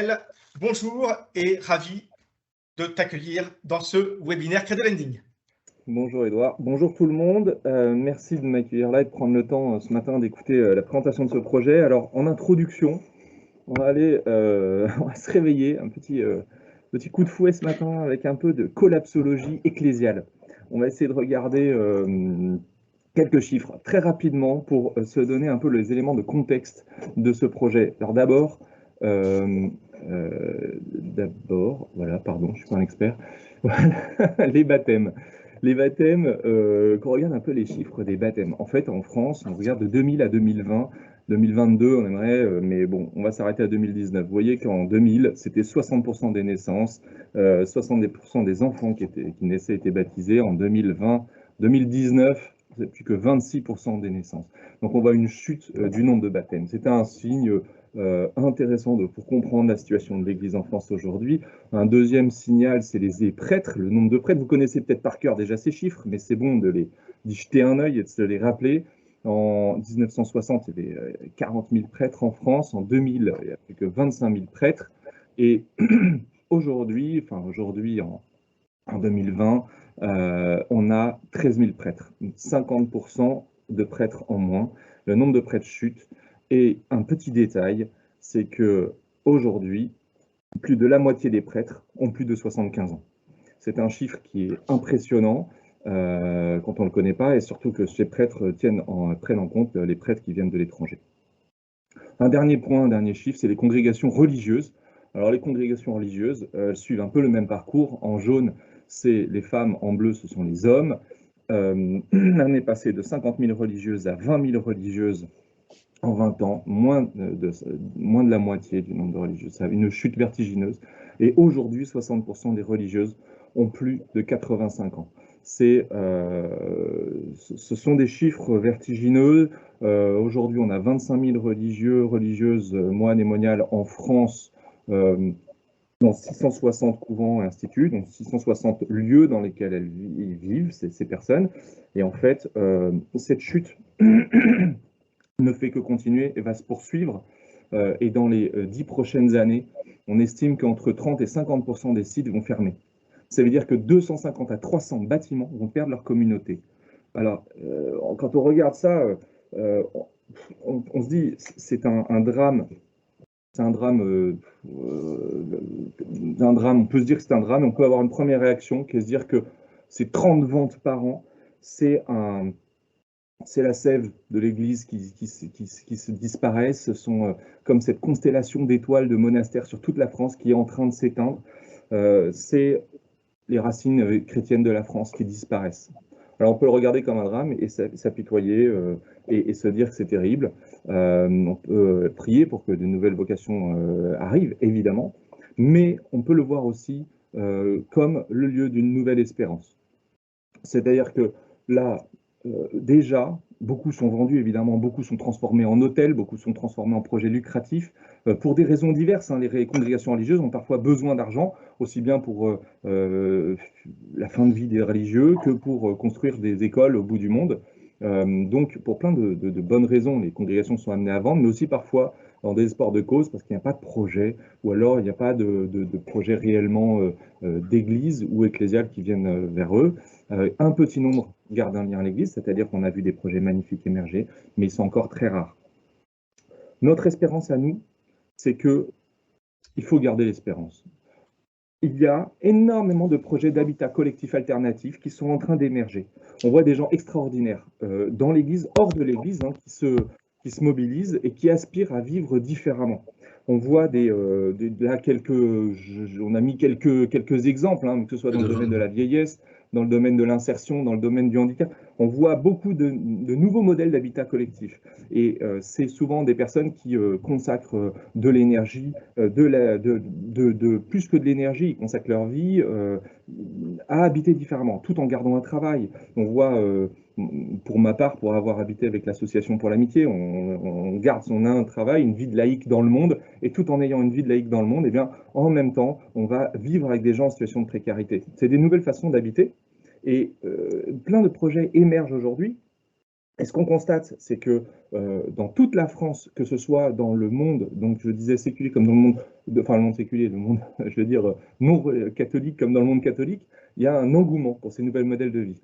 Raphaël, bonjour et ravi de t'accueillir dans ce webinaire Credo Lending. Bonjour Edouard, bonjour tout le monde, merci de m'accueillir là et de prendre le temps ce matin d'écouter la présentation de ce projet. Alors en introduction, on va aller on va se réveiller, un petit coup de fouet ce matin avec un peu de collapsologie ecclésiale. On va essayer de regarder quelques chiffres très rapidement pour se donner un peu les éléments de contexte de ce projet. Alors d'abord, voilà, pardon, je ne suis pas un expert, les baptêmes. Les baptêmes, qu'on regarde un peu les chiffres des baptêmes. En fait, en France, on regarde de 2000 à 2020. 2022, on aimerait, mais bon, on va s'arrêter à 2019. Vous voyez qu'en 2000, c'était 60% des naissances, 70% des enfants qui naissaient étaient baptisés. En 2020, 2019, c'est plus que 26% des naissances. Donc on voit une chute du nombre de baptêmes. C'était un signe intéressant pour comprendre la situation de l'Église en France aujourd'hui. Un deuxième signal, c'est les prêtres, le nombre de prêtres. Vous connaissez peut-être par cœur déjà ces chiffres, mais c'est bon d'y jeter un œil et de se les rappeler. En 1960, il y avait 40 000 prêtres en France. En 2000, il n'y a plus que 25 000 prêtres. Et aujourd'hui, en 2020, on a 13 000 prêtres, 50% de prêtres en moins. Le nombre de prêtres chute. Et un petit détail, c'est que aujourd'hui, plus de la moitié des prêtres ont plus de 75 ans. C'est un chiffre qui est impressionnant quand on ne le connaît pas, et surtout que ces prêtres prennent en compte les prêtres qui viennent de l'étranger. Un dernier point, un dernier chiffre, c'est les congrégations religieuses. Alors les congrégations religieuses, elles suivent un peu le même parcours. En jaune, c'est les femmes, en bleu, ce sont les hommes. L'année passée, de 50 000 religieuses à 20 000 religieuses en 20 ans, moins de la moitié du nombre de religieuses. Ça a une chute vertigineuse. Et aujourd'hui, 60% des religieuses ont plus de 85 ans. Ce sont des chiffres vertigineux. Aujourd'hui, on a 25 000 religieuses, moines et moniales en France, dans 660 couvents et instituts, donc 660 lieux dans lesquels elles vivent, ces personnes. Et en fait, cette chute ne fait que continuer et va se poursuivre. Et dans les 10 prochaines années, on estime qu'entre 30 et 50% des sites vont fermer. Ça veut dire que 250 à 300 bâtiments vont perdre leur communauté. Alors, quand on regarde ça, on se dit, c'est un drame. C'est un drame, on peut se dire que c'est un drame, et on peut avoir une première réaction qui est de se dire que ces 30 ventes par an, c'est la sève de l'Église qui se disparaît. Ce sont comme cette constellation d'étoiles de monastères sur toute la France qui est en train de s'éteindre. C'est les racines chrétiennes de la France qui disparaissent. Alors on peut le regarder comme un drame et s'apitoyer et se dire que c'est terrible. On peut prier pour que de nouvelles vocations arrivent, évidemment, mais on peut le voir aussi comme le lieu d'une nouvelle espérance. C'est-à-dire que là, déjà, beaucoup sont vendus, évidemment, beaucoup sont transformés en hôtels, beaucoup sont transformés en projets lucratifs, pour des raisons diverses. Les congrégations religieuses ont parfois besoin d'argent, aussi bien pour la fin de vie des religieux que pour construire des écoles au bout du monde. Donc, pour plein de bonnes raisons, les congrégations sont amenées à vendre, mais aussi parfois dans des espoirs de cause, parce qu'il n'y a pas de projet, ou alors il n'y a pas de projet réellement d'église ou ecclésiale qui viennent vers eux. Un petit nombre gardent un lien à l'Église, c'est-à-dire qu'on a vu des projets magnifiques émerger, mais ils sont encore très rares. Notre espérance à nous, c'est qu'il faut garder l'espérance. Il y a énormément de projets d'habitat collectif alternatif qui sont en train d'émerger. On voit des gens extraordinaires dans l'Église, hors de l'Église, qui se mobilisent et qui aspirent à vivre différemment. On voit là on a mis quelques exemples, que ce soit dans le domaine de la vieillesse, dans le domaine de l'insertion, dans le domaine du handicap. On voit beaucoup de nouveaux modèles d'habitat collectif. Et c'est souvent des personnes qui consacrent de l'énergie, plus que de l'énergie, ils consacrent leur vie à habiter différemment, tout en gardant un travail. On voit, pour ma part, pour avoir habité avec l'Association pour l'Amitié, on a un travail, une vie de laïque dans le monde, et tout en ayant une vie de laïque dans le monde, eh bien, en même temps, on va vivre avec des gens en situation de précarité. C'est des nouvelles façons d'habiter, et plein de projets émergent aujourd'hui. Et ce qu'on constate, c'est que dans toute la France, que ce soit dans le monde, donc je disais séculier comme dans le monde, enfin le monde séculier, le monde, je veux dire, non catholique comme dans le monde catholique, il y a un engouement pour ces nouveaux modèles de vie.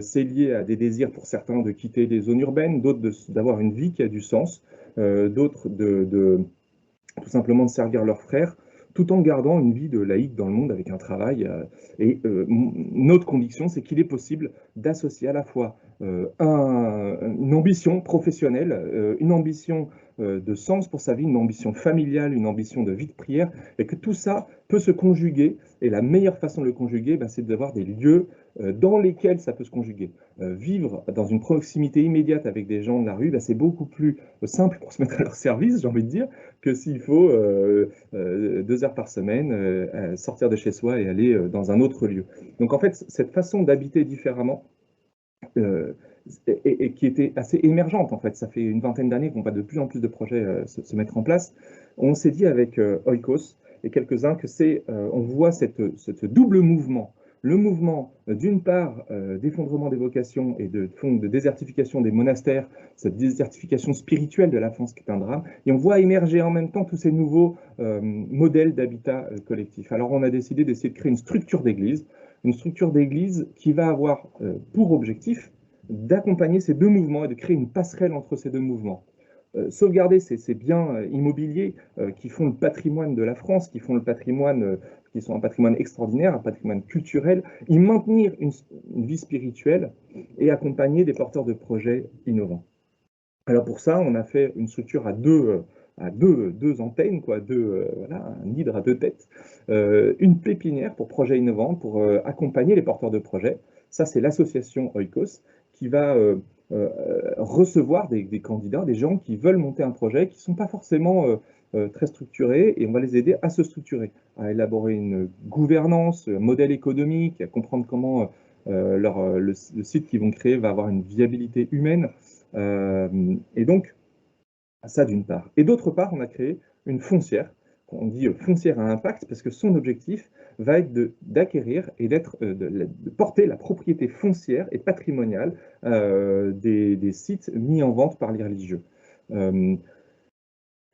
C'est lié à des désirs pour certains de quitter les zones urbaines, d'autres d'avoir une vie qui a du sens, d'autres tout simplement de servir leurs frères, tout en gardant une vie de laïc dans le monde avec un travail. Notre conviction, c'est qu'il est possible d'associer à la fois une ambition professionnelle, une ambition de sens pour sa vie, une ambition familiale, une ambition de vie de prière, et que tout ça peut se conjuguer. Et la meilleure façon de le conjuguer, c'est d'avoir des lieux dans lesquels ça peut se conjuguer. Vivre dans une proximité immédiate avec des gens de la rue, c'est beaucoup plus simple pour se mettre à leur service, j'ai envie de dire, que s'il faut 2 heures par semaine sortir de chez soi et aller dans un autre lieu. Donc en fait, cette façon d'habiter différemment, et qui était assez émergente en fait. Ça fait une vingtaine d'années qu'on voit de plus en plus de projets se mettre en place. On s'est dit avec Oikos et quelques-uns que on voit ce double mouvement. Le mouvement, d'une part, d'effondrement des vocations et de désertification des monastères, cette désertification spirituelle de la France qui est un drame, et on voit émerger en même temps tous ces nouveaux modèles d'habitat collectif. Alors on a décidé d'essayer de créer une structure d'église qui va avoir pour objectif d'accompagner ces deux mouvements et de créer une passerelle entre ces deux mouvements. Sauvegarder ces biens immobiliers qui font le patrimoine de la France, qui sont un patrimoine extraordinaire, un patrimoine culturel, y maintenir une vie spirituelle et accompagner des porteurs de projets innovants. Alors pour ça, on a fait une structure à deux antennes, voilà, un hydre à 2 têtes, une pépinière pour projets innovants, pour accompagner les porteurs de projets. Ça, c'est l'association Oikos qui va recevoir des candidats, des gens qui veulent monter un projet, qui ne sont pas forcément très structurés, et on va les aider à se structurer, à élaborer une gouvernance, un modèle économique, à comprendre comment le site qu'ils vont créer va avoir une viabilité humaine. Et donc, ça d'une part. Et d'autre part, on a créé une foncière, on dit foncière à impact, parce que son objectif va être d'acquérir et de porter la propriété foncière et patrimoniale des sites mis en vente par les religieux.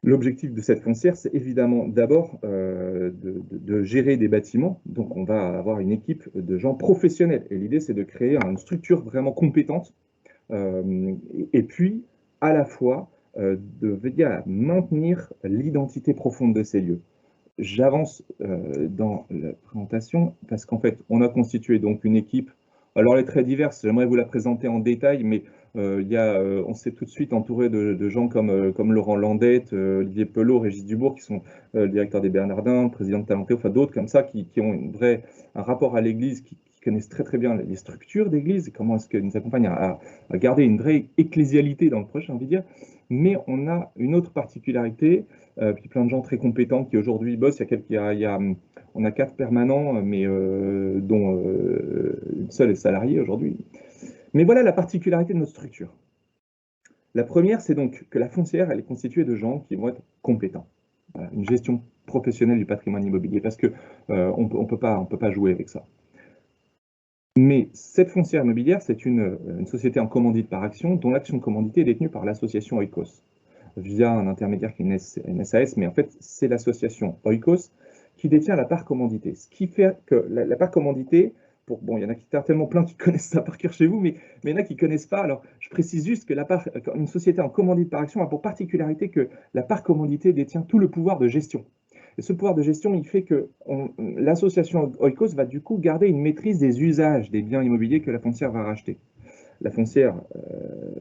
L'objectif de cette foncière, c'est évidemment d'abord de gérer des bâtiments. Donc, on va avoir une équipe de gens professionnels. Et l'idée, c'est de créer une structure vraiment compétente. Et puis, à la fois, de veiller à maintenir l'identité profonde de ces lieux. J'avance dans la présentation parce qu'en fait, on a constitué donc une équipe. Alors, elle est très diverse. J'aimerais vous la présenter en détail, mais on s'est tout de suite entouré de gens comme Laurent Landette, Olivier Pelot, Régis Dubourg, qui sont le directeur des Bernardins, président de Talentéo, enfin d'autres comme ça, qui ont un rapport à l'Église, qui connaissent très très bien les structures d'Église, et comment est-ce qu'ils nous accompagnent à garder une vraie ecclésialité dans le projet, j'ai envie de dire. Mais on a une autre particularité, puis plein de gens très compétents qui aujourd'hui bossent. On a 4 permanents, mais dont une seule est salariée aujourd'hui. Mais voilà la particularité de notre structure. La première, c'est donc que la foncière, elle est constituée de gens qui vont être compétents. Voilà, une gestion professionnelle du patrimoine immobilier, parce que on peut pas jouer avec ça. Mais cette foncière immobilière, c'est une société en commandite par action, dont l'action commanditée est détenue par l'association Oikos, via un intermédiaire qui est une SAS, mais en fait, c'est l'association Oikos qui détient la part commanditée. Ce qui fait que la part commanditée, il y en a certainement plein qui connaissent ça par cœur chez vous, mais il y en a qui ne connaissent pas. Alors, je précise juste que une société en commandite par action a pour particularité que la part commanditée détient tout le pouvoir de gestion. Et ce pouvoir de gestion, il fait que l'association Oikos va du coup garder une maîtrise des usages des biens immobiliers que la foncière va racheter. La foncière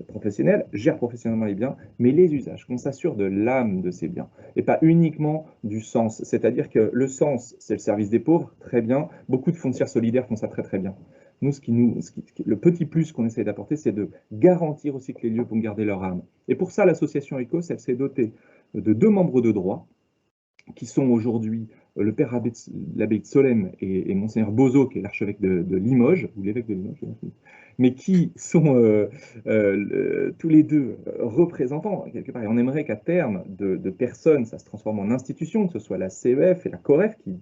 professionnelle gère professionnellement les biens, mais les usages, qu'on s'assure de l'âme de ces biens, et pas uniquement du sens. C'est-à-dire que le sens, c'est le service des pauvres, très bien. Beaucoup de foncières solidaires font ça très très bien. Nous, le petit plus qu'on essaie d'apporter, c'est de garantir aussi que les lieux vont garder leur âme. Et pour ça, l'association Oikos, elle s'est dotée de 2 membres de droit, qui sont aujourd'hui le père l'abbé de Solesmes et monseigneur Bozo, qui est l'archevêque de Limoges, ou l'évêque de Limoges, mais qui sont tous les deux représentants, quelque part. Et on aimerait qu'à terme, de personnes, ça se transforme en institution, que ce soit la CEF et la COREF, qui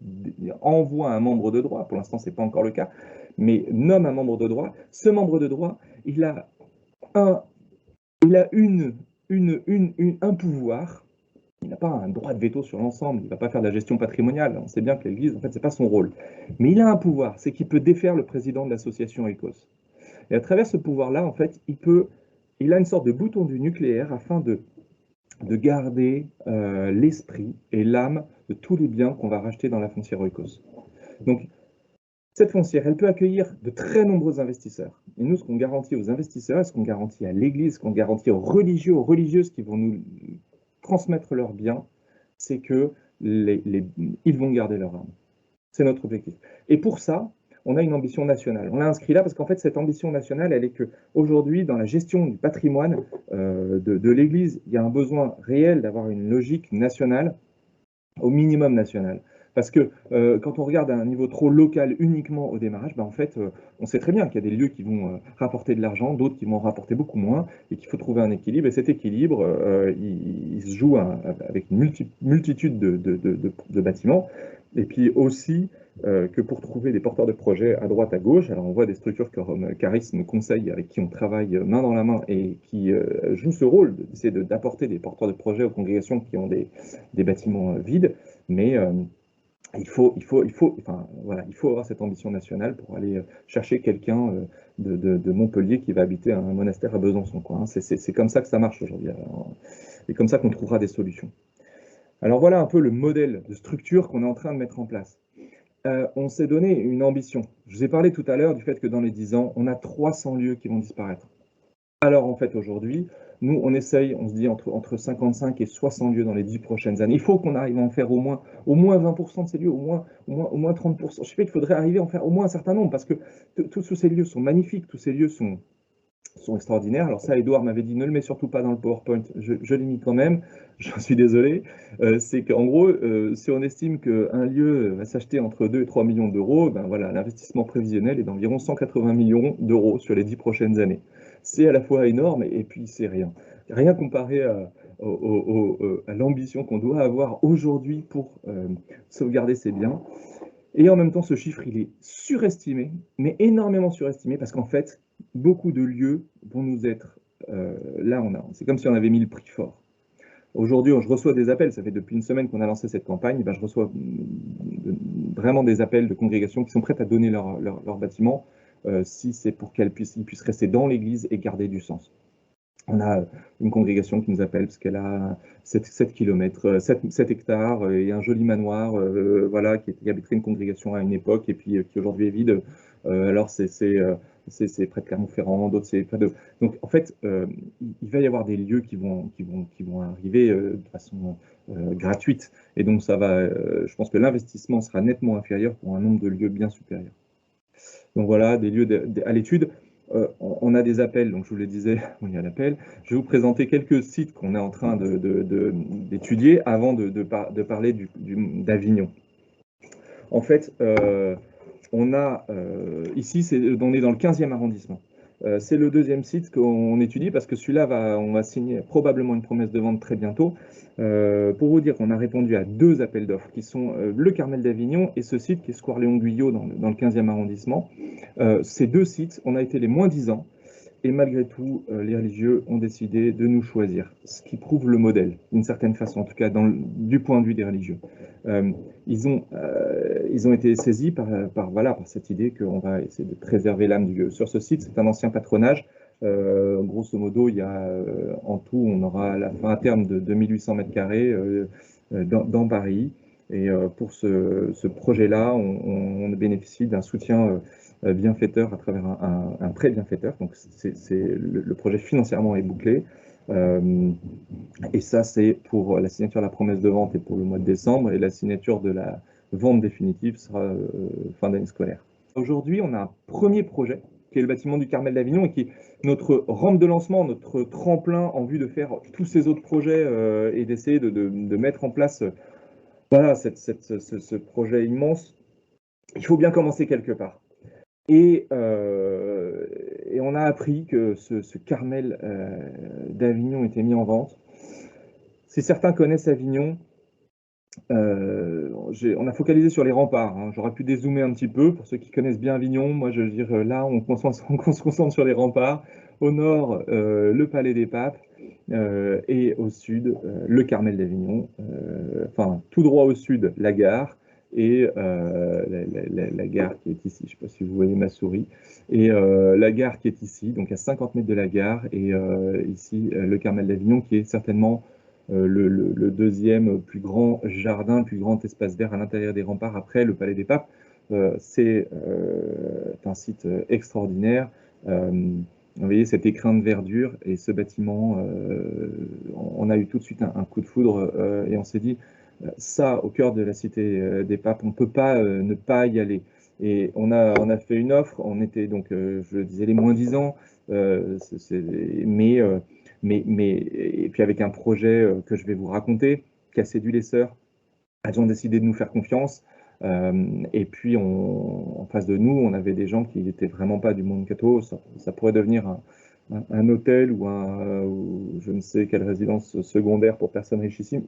envoient un membre de droit, pour l'instant, ce n'est pas encore le cas, mais nomme un membre de droit. Ce membre de droit, il a il a un pouvoir. Il n'a pas un droit de veto sur l'ensemble, il ne va pas faire de la gestion patrimoniale. On sait bien que l'Église, en fait, ce n'est pas son rôle. Mais il a un pouvoir, c'est qu'il peut défaire le président de l'association ECOS. Et à travers ce pouvoir-là, en fait, il a une sorte de bouton du nucléaire afin de garder l'esprit et l'âme de tous les biens qu'on va racheter dans la foncière ECOS. Donc, cette foncière, elle peut accueillir de très nombreux investisseurs. Et nous, ce qu'on garantit aux investisseurs, ce qu'on garantit à l'Église, ce qu'on garantit aux religieux, aux religieuses qui vont nous transmettre leurs biens, c'est que ils vont garder leur âme. C'est notre objectif. Et pour ça, on a une ambition nationale. On l'a inscrit là parce qu'en fait, cette ambition nationale, elle est qu'aujourd'hui, dans la gestion du patrimoine de l'Église, il y a un besoin réel d'avoir une logique nationale, au minimum national. Parce que quand on regarde à un niveau trop local uniquement au démarrage, en fait, on sait très bien qu'il y a des lieux qui vont rapporter de l'argent, d'autres qui vont rapporter beaucoup moins, et qu'il faut trouver un équilibre. Et cet équilibre, il se joue avec une multitude de bâtiments. Et puis aussi que pour trouver des porteurs de projets à droite, à gauche, alors on voit des structures comme Charisme Conseil avec qui on travaille main dans la main et qui jouent ce rôle d'essayer d'apporter des porteurs de projets aux congrégations qui ont des bâtiments vides, mais il faut avoir cette ambition nationale pour aller chercher quelqu'un de Montpellier qui va habiter un monastère à Besançon, quoi. C'est comme ça que ça marche aujourd'hui. Et comme ça qu'on trouvera des solutions. Alors voilà un peu le modèle de structure qu'on est en train de mettre en place. On s'est donné une ambition. Je vous ai parlé tout à l'heure du fait que dans les 10 ans, on a 300 lieux qui vont disparaître. Alors en fait aujourd'hui, nous on essaye, on se dit entre 55 et 60 lieux dans les 10 prochaines années. Il faut qu'on arrive à en faire au moins 20% de ces lieux, au moins 30%. Je sais pas, il faudrait arriver à en faire au moins un certain nombre parce que tous ces lieux sont magnifiques, tous ces lieux sont extraordinaires. Alors ça, Edouard m'avait dit, ne le mets surtout pas dans le PowerPoint. Je l'ai mis quand même, j'en suis désolé. C'est qu'en gros, si on estime qu'un lieu va s'acheter entre 2 et 3 millions d'euros, ben voilà, l'investissement prévisionnel est d'environ 180 millions d'euros sur les 10 prochaines années. C'est à la fois énorme et puis c'est rien. Rien comparé à l'ambition qu'on doit avoir aujourd'hui pour sauvegarder ces biens. Et en même temps, ce chiffre, il est surestimé, mais énormément surestimé, parce qu'en fait, beaucoup de lieux vont nous être... c'est comme si on avait mis le prix fort. Aujourd'hui, je reçois des appels, ça fait depuis une semaine qu'on a lancé cette campagne, je reçois vraiment des appels de congrégations qui sont prêtes à donner leur bâtiment, si c'est pour qu'ils puissent rester dans l'église et garder du sens. On a une congrégation qui nous appelle parce qu'elle a 7 km, 7 hectares et un joli manoir, voilà, qui habiterait une congrégation à une époque et puis qui aujourd'hui est vide. Alors c'est près de Clermont-Ferrand, d'autres c'est près de. Donc en fait, il va y avoir des lieux qui vont arriver de façon gratuite et donc ça va. Je pense que l'investissement sera nettement inférieur pour un nombre de lieux bien supérieur. Donc voilà, des lieux à l'étude. On a des appels, donc je vous le disais, il y a l'appel. Je vais vous présenter quelques sites qu'on est en train d'étudier avant de parler d'Avignon. En fait, on a ici, on est dans le 15e arrondissement. C'est le deuxième site qu'on étudie parce que celui-là, on va signer probablement une promesse de vente très bientôt. Pour vous dire qu'on a répondu à 2 appels d'offres qui sont le Carmel d'Avignon et ce site qui est Square Léon Guyot dans le 15e arrondissement. Ces 2 sites, on a été les moins 10 ans et malgré tout, les religieux ont décidé de nous choisir, ce qui prouve le modèle, d'une certaine façon, en tout cas du point de vue des religieux. Ils ont été saisis par cette idée qu'on va essayer de préserver l'âme du lieu. Sur ce site, c'est un ancien patronage. Grosso modo, il y a en tout, on aura à la fin à terme de 2800 mètres carrés dans Paris. Et pour ce projet-là, on bénéficie d'un soutien bienfaiteur à travers un prêt bienfaiteur. Donc, le projet financièrement est bouclé. Et ça, c'est pour la signature de la promesse de vente et pour le mois de décembre. Et la signature de la vente définitive sera fin d'année scolaire. Aujourd'hui, on a un premier projet qui est le bâtiment du Carmel d'Avignon et qui est notre rampe de lancement, notre tremplin en vue de faire tous ces autres projets et d'essayer de mettre en place voilà, ce projet immense. Il faut bien commencer quelque part. Et on a appris que ce Carmel d'Avignon était mis en vente. Si certains connaissent Avignon, On a focalisé sur les remparts, hein. J'aurais pu dézoomer un petit peu pour ceux qui connaissent bien Avignon. Moi, je veux dire, là, on se concentre sur les remparts. Au nord, le Palais des Papes, et au sud, le Carmel d'Avignon. Enfin, tout droit au sud, la gare, et la gare qui est ici. Je ne sais pas si vous voyez ma souris. Et la gare qui est ici, donc à 50 mètres de la gare, et ici, le Carmel d'Avignon, qui est certainement le deuxième plus grand jardin, le plus grand espace vert à l'intérieur des remparts après le Palais des Papes. C'est un site extraordinaire. Vous voyez cet écrin de verdure et ce bâtiment, on a eu tout de suite un coup de foudre et on s'est dit, ça, au cœur de la cité des Papes, on ne peut pas ne pas y aller. Et on a fait une offre, on était donc, je le disais, les moins 10 ans, et puis avec un projet que je vais vous raconter, qui a séduit les sœurs, elles ont décidé de nous faire confiance. Et puis en face de nous, on avait des gens qui n'étaient vraiment pas du monde catho. Ça pourrait devenir un hôtel ou je ne sais quelle résidence secondaire pour personnes richissimes.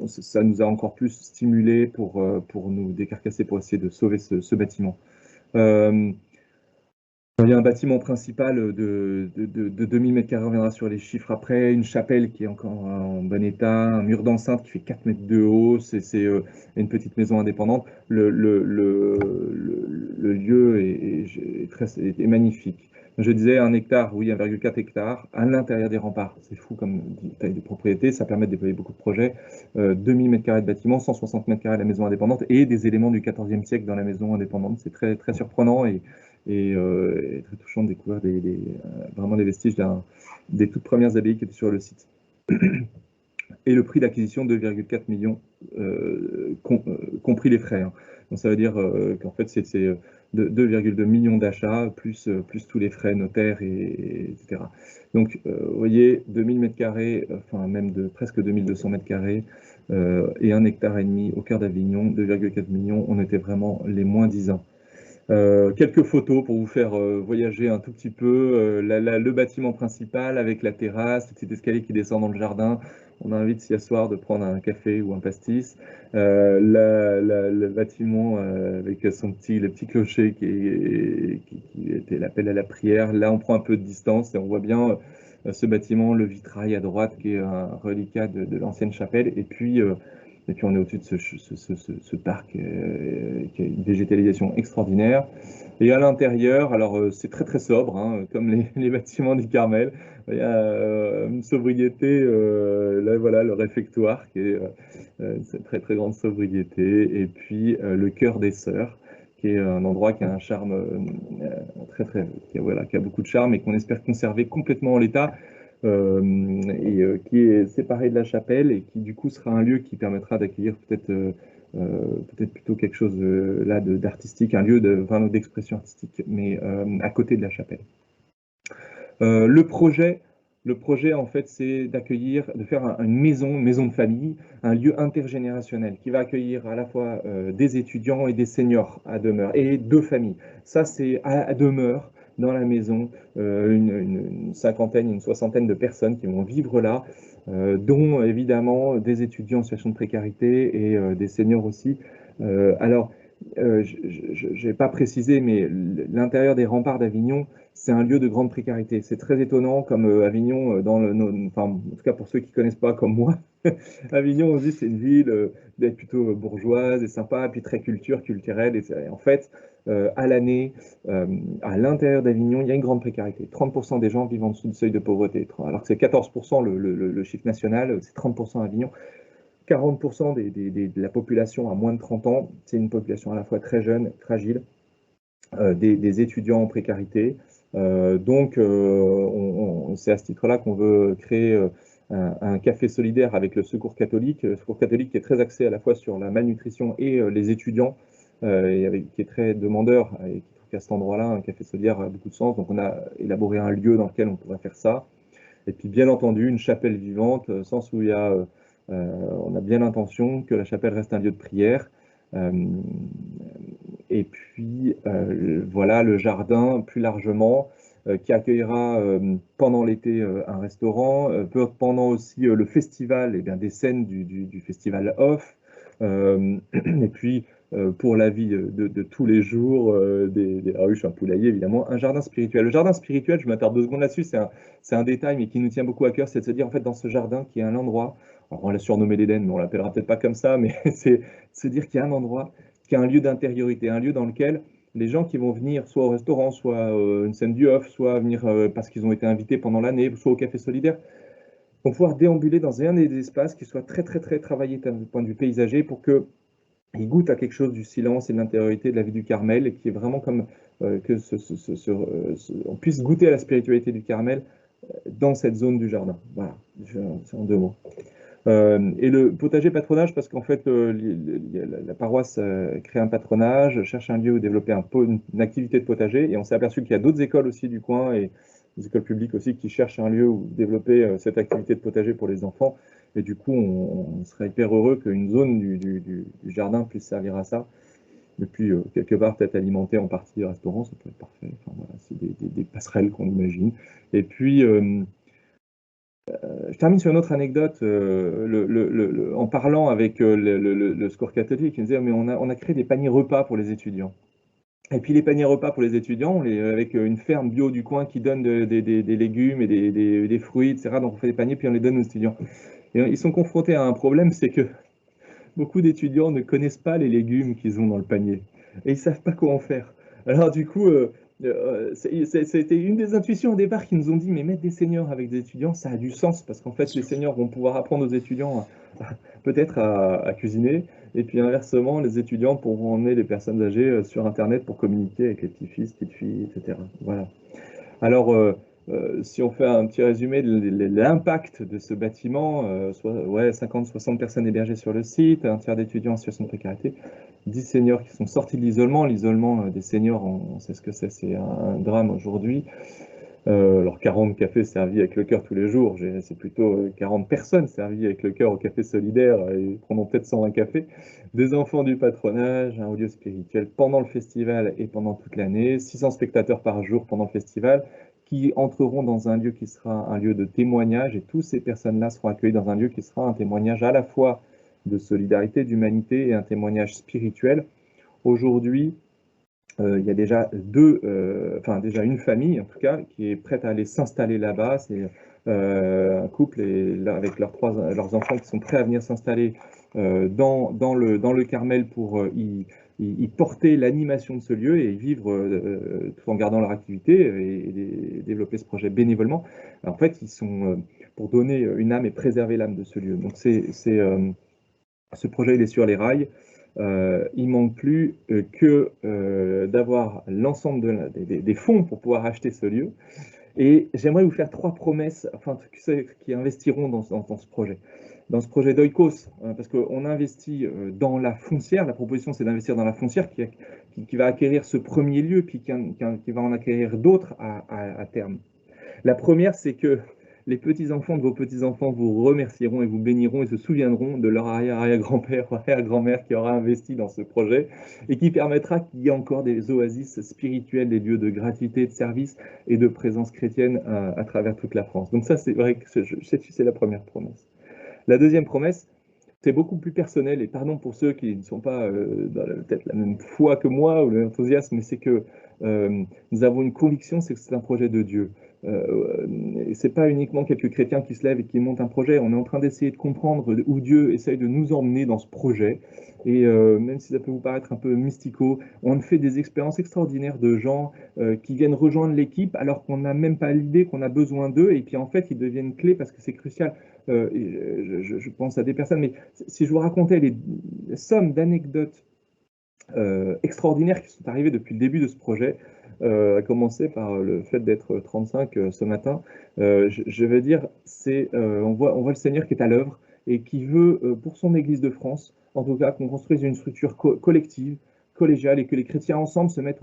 Ça nous a encore plus stimulé pour nous décarcasser, pour essayer de sauver ce bâtiment. Il y a un bâtiment principal de 2000 m², on reviendra sur les chiffres après, une chapelle qui est encore en bon état, un mur d'enceinte qui fait 4 mètres de haut, c'est une petite maison indépendante. Le lieu est magnifique. Je disais 1 hectare, oui, 1,4 hectare, à l'intérieur des remparts. C'est fou comme taille de propriété, ça permet de déployer beaucoup de projets. 2000 m² de bâtiment, 160 m² la maison indépendante et des éléments du XIVe siècle dans la maison indépendante. C'est très, très surprenant et très touchant de découvrir vraiment des vestiges des toutes premières abbayes qui étaient sur le site. Et le prix d'acquisition, 2,4 millions, compris les frais. Hein. Donc ça veut dire qu'en fait, c'est 2,2 millions d'achats, plus tous les frais notaires, etc. Donc, vous voyez, 2000 m², enfin même presque 2200 m², et 1,5 hectare au cœur d'Avignon, 2,4 millions, on était vraiment les moins 10 ans. Quelques photos pour vous faire voyager un tout petit peu. Le bâtiment principal avec la terrasse, le petit escalier qui descend dans le jardin. On invite s'y asseoir, de prendre un café ou un pastis. Le bâtiment avec le petit clocher qui était l'appel à la prière. Là, on prend un peu de distance et on voit bien ce bâtiment, le vitrail à droite qui est un reliquat de l'ancienne chapelle. Et puis on est au-dessus de ce parc qui a une végétalisation extraordinaire. Et à l'intérieur, alors c'est très très sobre, hein, comme les bâtiments du Carmel. Il y a une sobriété, là voilà, le réfectoire qui est une très très grande sobriété. Et puis le cœur des sœurs, qui est un endroit qui a un charme qui a beaucoup de charme et qu'on espère conserver complètement en l'état. Qui est séparé de la chapelle et qui du coup sera un lieu qui permettra d'accueillir peut-être plutôt quelque chose là d'artistique, un lieu d'expression artistique, mais à côté de la chapelle. Le projet en fait, c'est de faire une maison de famille, un lieu intergénérationnel qui va accueillir à la fois des étudiants et des seniors à demeure, et deux familles. Ça, c'est à demeure dans la maison, une cinquantaine, une soixantaine de personnes qui vont vivre là, dont évidemment des étudiants en situation de précarité et des seniors aussi. Alors, je n'ai pas précisé, mais l'intérieur des remparts d'Avignon, c'est un lieu de grande précarité. C'est très étonnant, comme Avignon, enfin, en tout cas pour ceux qui ne connaissent pas comme moi, Avignon, on se dit c'est une ville d'être plutôt bourgeoise et sympa, puis très culturelle. Et en fait, à l'année, à l'intérieur d'Avignon, il y a une grande précarité. 30% des gens vivent en dessous du seuil de pauvreté, alors que c'est 14% le chiffre national, c'est 30% à Avignon. 40% de la population a moins de 30 ans, c'est une population à la fois très jeune, fragile, des étudiants en précarité. Donc, c'est à ce titre-là qu'on veut créer un café solidaire avec le Secours catholique. Le Secours catholique qui est très axé à la fois sur la malnutrition et les étudiants, qui est très demandeur et qui trouve qu'à cet endroit-là, un café solidaire a beaucoup de sens. Donc, on a élaboré un lieu dans lequel on pourrait faire ça. Et puis, bien entendu, une chapelle vivante, au sens où on a bien l'intention que la chapelle reste un lieu de prière. Et puis, voilà, le jardin, plus largement, qui accueillera pendant l'été un restaurant, pendant aussi le festival, eh bien, des scènes du festival off, et puis pour la vie de tous les jours, des ruches, un poulailler évidemment, un jardin spirituel. Le jardin spirituel, je m'attarde 2 secondes là-dessus, c'est un détail mais qui nous tient beaucoup à cœur, c'est de se dire en fait dans ce jardin qui est un endroit, alors on l'a surnommé l'Éden, mais on l'appellera peut-être pas comme ça, mais c'est de se dire qu'il y a un endroit, qui est un lieu d'intériorité, un lieu dans lequel les gens qui vont venir soit au restaurant, soit une scène du off, soit venir parce qu'ils ont été invités pendant l'année, soit au café solidaire, vont pouvoir déambuler dans un des espaces qui soit très très très travaillé d'un point de vue paysager pour que ils goûtent à quelque chose du silence et de l'intériorité de la vie du Carmel, et qui est vraiment comme que on puisse goûter à la spiritualité du Carmel dans cette zone du jardin. Voilà, c'est en 2 mots. Et le potager patronage, parce qu'en fait, la paroisse crée un patronage, cherche un lieu où développer une activité de potager, et on s'est aperçu qu'il y a d'autres écoles aussi du coin, et des écoles publiques aussi, qui cherchent un lieu où développer cette activité de potager pour les enfants. Et du coup, on serait hyper heureux qu'une zone du jardin puisse servir à ça. Et puis, quelque part, peut-être alimenter en partie le restaurant, ça peut être parfait. Enfin, voilà, c'est des passerelles qu'on imagine. Et puis, je termine sur une autre anecdote, en parlant avec le Secours catholique, il me disait, mais on a créé des paniers repas pour les étudiants. Et puis les paniers repas pour les étudiants, avec une ferme bio du coin qui donne des légumes et des fruits, etc. Donc on fait des paniers, puis on les donne aux étudiants. Et ils sont confrontés à un problème, c'est que beaucoup d'étudiants ne connaissent pas les légumes qu'ils ont dans le panier. Et ils ne savent pas quoi en faire. Alors du coup, c'était une des intuitions au départ qui nous ont dit, mais mettre des seniors avec des étudiants, ça a du sens, parce qu'en fait, les seniors vont pouvoir apprendre aux étudiants peut-être à cuisiner, et puis inversement, les étudiants pourront emmener les personnes âgées sur Internet pour communiquer avec les petits-fils, petites-filles, etc. Voilà. Alors, si on fait un petit résumé de l'impact de ce bâtiment, ouais, 50-60 personnes hébergées sur le site, un tiers d'étudiants en situation de précarité, 10 seniors qui sont sortis de l'isolement. L'isolement des seniors, on sait ce que c'est un drame aujourd'hui. Alors 40 cafés servis avec le cœur tous les jours, c'est plutôt 40 personnes servies avec le cœur au café solidaire, et prenons peut-être 120 cafés, des enfants du patronage, un audio spirituel pendant le festival et pendant toute l'année, 600 spectateurs par jour pendant le festival, qui entreront dans un lieu qui sera un lieu de témoignage, et toutes ces personnes-là seront accueillies dans un lieu qui sera un témoignage à la fois de solidarité, d'humanité et un témoignage spirituel. Aujourd'hui, il y a déjà déjà une famille en tout cas qui est prête à aller s'installer là-bas. C'est un couple avec leurs enfants qui sont prêts à venir s'installer dans le Carmel pour y porter l'animation de ce lieu et y vivre tout en gardant leur activité et développer ce projet bénévolement. Alors, en fait, ils sont pour donner une âme et préserver l'âme de ce lieu. Donc ce projet, il est sur les rails. Il manque plus que d'avoir l'ensemble des fonds pour pouvoir acheter ce lieu. Et j'aimerais vous faire 3 promesses, enfin, ceux qui investiront dans ce projet. Dans ce projet d'Oikos, parce qu'on investit dans la foncière. La proposition, c'est d'investir dans la foncière qui va acquérir ce premier lieu, puis qui va en acquérir d'autres à terme. La première, c'est que les petits-enfants de vos petits-enfants vous remercieront et vous béniront et se souviendront de leur arrière-arrière-grand-père ou arrière-grand-mère qui aura investi dans ce projet et qui permettra qu'il y ait encore des oasis spirituelles, des lieux de gratuité, de service et de présence chrétienne à travers toute la France. Donc ça, c'est vrai que c'est la première promesse. La deuxième promesse, c'est beaucoup plus personnel, et pardon pour ceux qui ne sont pas dans peut-être la même foi que moi ou l'enthousiasme, mais c'est que nous avons une conviction, c'est que c'est un projet de Dieu. C'est pas uniquement quelques chrétiens qui se lèvent et qui montent un projet. On est en train d'essayer de comprendre où Dieu essaye de nous emmener dans ce projet. Et même si ça peut vous paraître un peu mystico, on fait des expériences extraordinaires de gens qui viennent rejoindre l'équipe alors qu'on n'a même pas l'idée qu'on a besoin d'eux. Et puis en fait, ils deviennent clés parce que c'est crucial. Je pense à des personnes, mais si je vous racontais les sommes d'anecdotes extraordinaires qui sont arrivées depuis le début de ce projet, à commencer par le fait d'être 35 ce matin, je veux dire, on voit le Seigneur qui est à l'œuvre et qui veut, pour son Église de France, en tout cas, qu'on construise une structure collective, collégiale, et que les chrétiens ensemble se mettent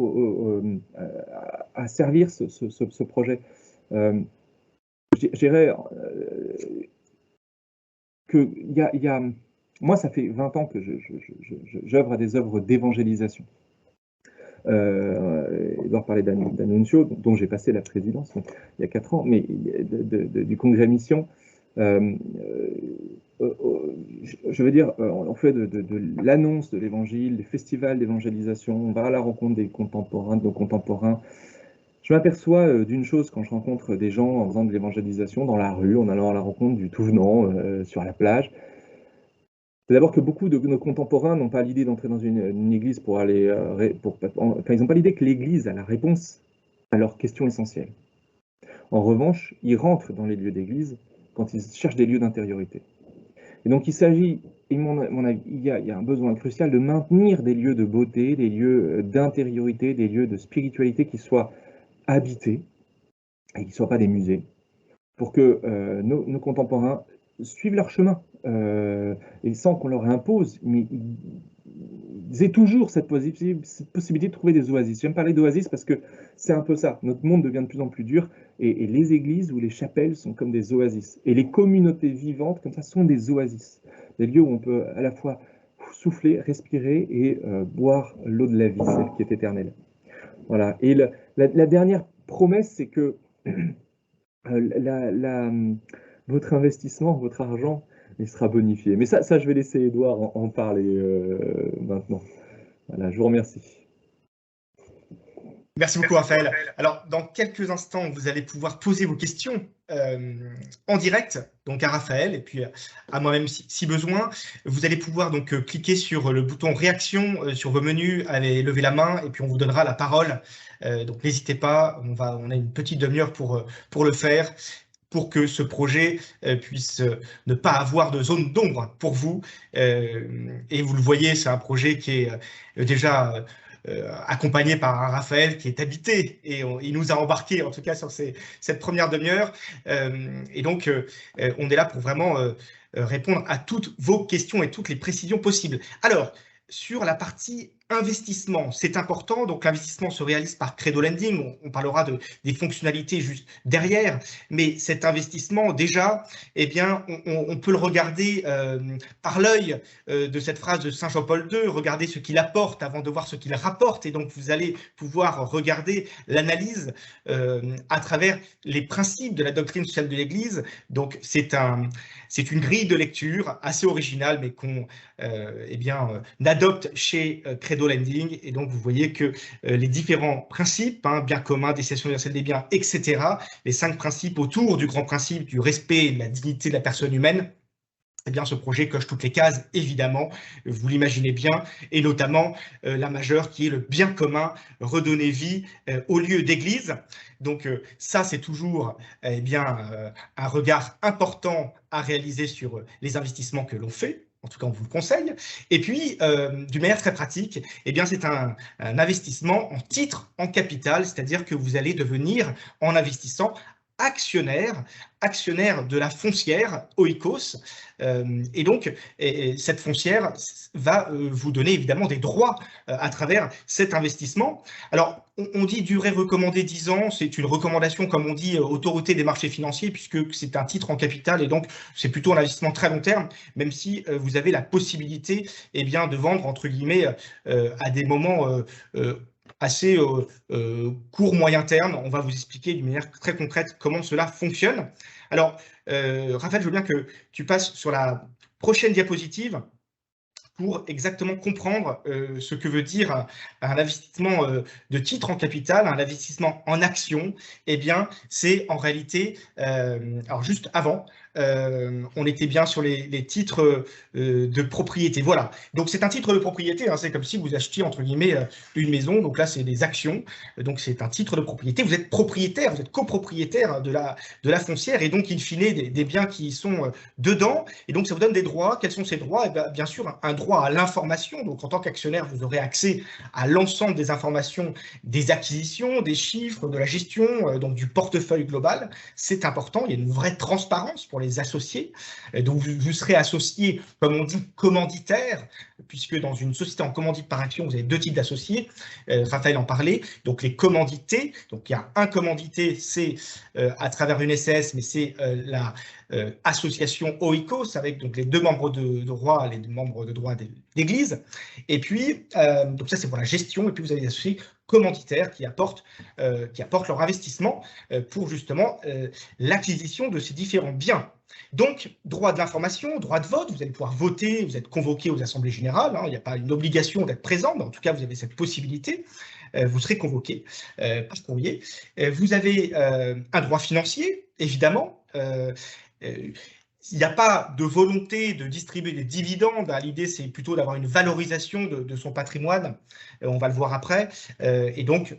à servir ce projet. Je dirais que moi, ça fait 20 ans que j'œuvre à des œuvres d'évangélisation. Edouard parlait d'Annunzio, dont j'ai passé la présidence il y a 4 ans, mais du congrès Mission. Je veux dire, on fait de l'annonce de l'évangile, des festivals d'évangélisation, on va à la rencontre des contemporains, de nos contemporains. Je m'aperçois d'une chose quand je rencontre des gens en faisant de l'évangélisation dans la rue, en allant à la rencontre du tout venant sur la plage. C'est d'abord que beaucoup de nos contemporains n'ont pas l'idée d'entrer dans une église pour aller... ils n'ont pas l'idée que l'église a la réponse à leurs questions essentielles. En revanche, ils rentrent dans les lieux d'église quand ils cherchent des lieux d'intériorité. Et donc il s'agit, il y a un besoin crucial de maintenir des lieux de beauté, des lieux d'intériorité, des lieux de spiritualité qui soient habités et qui ne soient pas des musées, pour que nos contemporains suivent leur chemin, et sans qu'on leur impose, mais ils aient toujours cette possibilité de trouver des oasis. J'aime parler d'oasis parce que c'est un peu ça. Notre monde devient de plus en plus dur, et les églises ou les chapelles sont comme des oasis. Et les communautés vivantes, comme ça, sont des oasis. Des lieux où on peut à la fois souffler, respirer et boire l'eau de la vie, celle qui est éternelle. Voilà. Et la dernière promesse, c'est que votre investissement, votre argent, il sera bonifié. Mais ça, je vais laisser Edouard en parler maintenant. Voilà, je vous remercie. Merci beaucoup, Raphaël. Alors, dans quelques instants, vous allez pouvoir poser vos questions en direct, donc à Raphaël et puis à moi-même si besoin. Vous allez pouvoir donc cliquer sur le bouton réaction sur vos menus, allez lever la main et puis on vous donnera la parole. Donc n'hésitez pas, on a une petite demi-heure pour le faire, pour que ce projet puisse ne pas avoir de zone d'ombre pour vous. Et vous le voyez, c'est un projet qui est déjà accompagné par un Raphaël qui est habité, et il nous a embarqué en tout cas sur cette première demi-heure. Et donc, on est là pour vraiment répondre à toutes vos questions et toutes les précisions possibles. Alors, sur la partie investissement, c'est important. Donc, l'investissement se réalise par Credo Lending. On parlera des fonctionnalités juste derrière. Mais cet investissement, déjà, eh bien, on peut le regarder par l'œil de cette phrase de Saint Jean-Paul II. Regardez ce qu'il apporte avant de voir ce qu'il rapporte. Et donc, vous allez pouvoir regarder l'analyse à travers les principes de la doctrine sociale de l'Église. Donc, c'est une grille de lecture assez originale, mais qu'on adopte chez Credo Lending. Et donc, vous voyez que les différents principes, bien commun, destination universelle des biens, etc., les 5 principes autour du grand principe du respect et de la dignité de la personne humaine, eh bien, ce projet coche toutes les cases, évidemment, vous l'imaginez bien, et notamment la majeure qui est le bien commun, redonner vie au lieu d'église. Donc ça, c'est toujours un regard important à réaliser sur les investissements que l'on fait. En tout cas, on vous le conseille. Et puis, d'une manière très pratique, eh bien, c'est un investissement en titre, en capital, c'est-à-dire que vous allez devenir, en investissant, actionnaire de la foncière Oikos. Et donc, cette foncière va vous donner évidemment des droits à travers cet investissement. Alors, on dit durée recommandée 10 ans, c'est une recommandation, comme on dit, autorité des marchés financiers, puisque c'est un titre en capital et donc c'est plutôt un investissement très long terme, même si vous avez la possibilité de vendre, entre guillemets, à des moments assez court, moyen terme. On va vous expliquer d'une manière très concrète comment cela fonctionne. Alors, Raphaël, je veux bien que tu passes sur la prochaine diapositive pour exactement comprendre ce que veut dire un investissement de titre en capital, un investissement en action. Eh bien, c'est en réalité, alors juste avant, on était bien sur les titres de propriété. Voilà, donc c'est un titre de propriété, c'est comme si vous achetiez, entre guillemets, une maison. Donc là, c'est des actions, donc c'est un titre de propriété. Vous êtes propriétaire, vous êtes copropriétaire de la foncière, et donc, in fine, des biens qui sont dedans. Et donc, ça vous donne des droits. Quels sont ces droits? Bien sûr, un droit à l'information. Donc, en tant qu'actionnaire, vous aurez accès à l'ensemble des informations, des acquisitions, des chiffres, de la gestion, donc du portefeuille global. C'est important. Il y a une vraie transparence pour les associés. Donc, vous serez associé, comme on dit, commanditaire, puisque dans une société en commandite par action, vous avez 2 types d'associés. Raphaël en parlait. Donc, les commandités. Donc, il y a un commandité, c'est à travers une SAS, mais c'est association oikos, avec donc les deux membres de droit, les deux membres de droit d'église. Et puis, donc ça c'est pour la gestion, et puis vous avez des associés commanditaires qui apportent leur investissement pour justement l'acquisition de ces différents biens. Donc, droit de l'information, droit de vote, vous allez pouvoir voter, vous êtes convoqué aux assemblées générales, hein, il n'y a pas une obligation d'être présent, mais en tout cas, vous avez cette possibilité, vous serez convoqué par courrier. Vous avez un droit financier, évidemment. Il n'y a pas de volonté de distribuer des dividendes. L'idée, c'est plutôt d'avoir une valorisation de son patrimoine. On va le voir après. Et donc,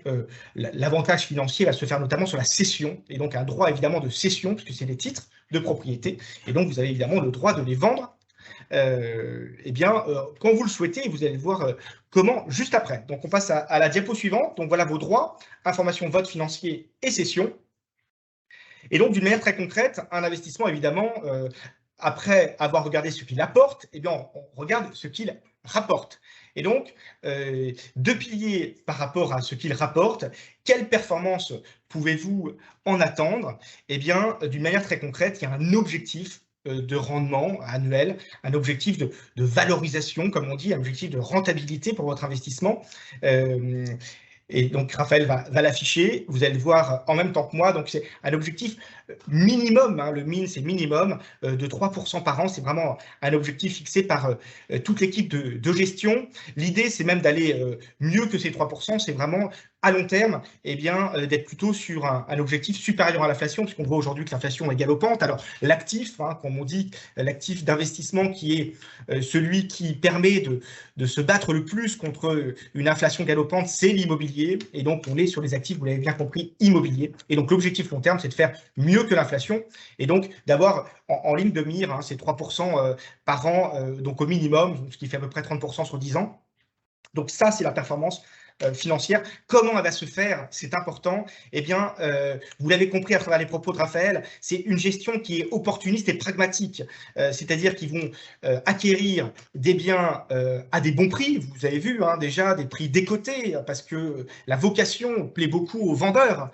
l'avantage financier va se faire notamment sur la cession. Et donc, un droit évidemment de cession, puisque c'est des titres de propriété. Et donc, vous avez évidemment le droit de les vendre. Quand vous le souhaitez, vous allez le voir comment juste après. Donc, on passe à la diapo suivante. Donc, voilà vos droits, information, vote financier et cession. Et donc, d'une manière très concrète, un investissement, évidemment, après avoir regardé ce qu'il apporte, eh bien, on regarde ce qu'il rapporte. Et donc, deux piliers par rapport à ce qu'il rapporte. Quelle performance pouvez-vous en attendre? Eh bien, d'une manière très concrète, il y a un objectif de rendement annuel, un objectif de valorisation, comme on dit, un objectif de rentabilité pour votre investissement. Et donc, Raphaël va l'afficher. Vous allez le voir en même temps que moi. Donc, c'est un objectif minimum. Hein, le min, c'est minimum de 3% par an. C'est vraiment un objectif fixé par toute l'équipe de gestion. L'idée, c'est même d'aller mieux que ces 3%. C'est vraiment à long terme, eh bien, d'être plutôt sur un objectif supérieur à l'inflation, puisqu'on voit aujourd'hui que l'inflation est galopante. Alors, l'actif, hein, comme on dit, l'actif d'investissement qui est celui qui permet de se battre le plus contre une inflation galopante, c'est l'immobilier. Et donc, on est sur les actifs, vous l'avez bien compris, immobiliers. Et donc, l'objectif long terme, c'est de faire mieux que l'inflation. Et donc, d'avoir en ligne de mire hein, ces 3% par an, donc au minimum, ce qui fait à peu près 30% sur 10 ans. Donc, ça, c'est la performance financière. Comment elle va se faire? C'est important. Eh bien, vous l'avez compris à travers les propos de Raphaël, c'est une gestion qui est opportuniste et pragmatique. C'est-à-dire qu'ils vont acquérir des biens à des bons prix. Vous avez vu hein, déjà des prix décotés, parce que la vocation plaît beaucoup aux vendeurs,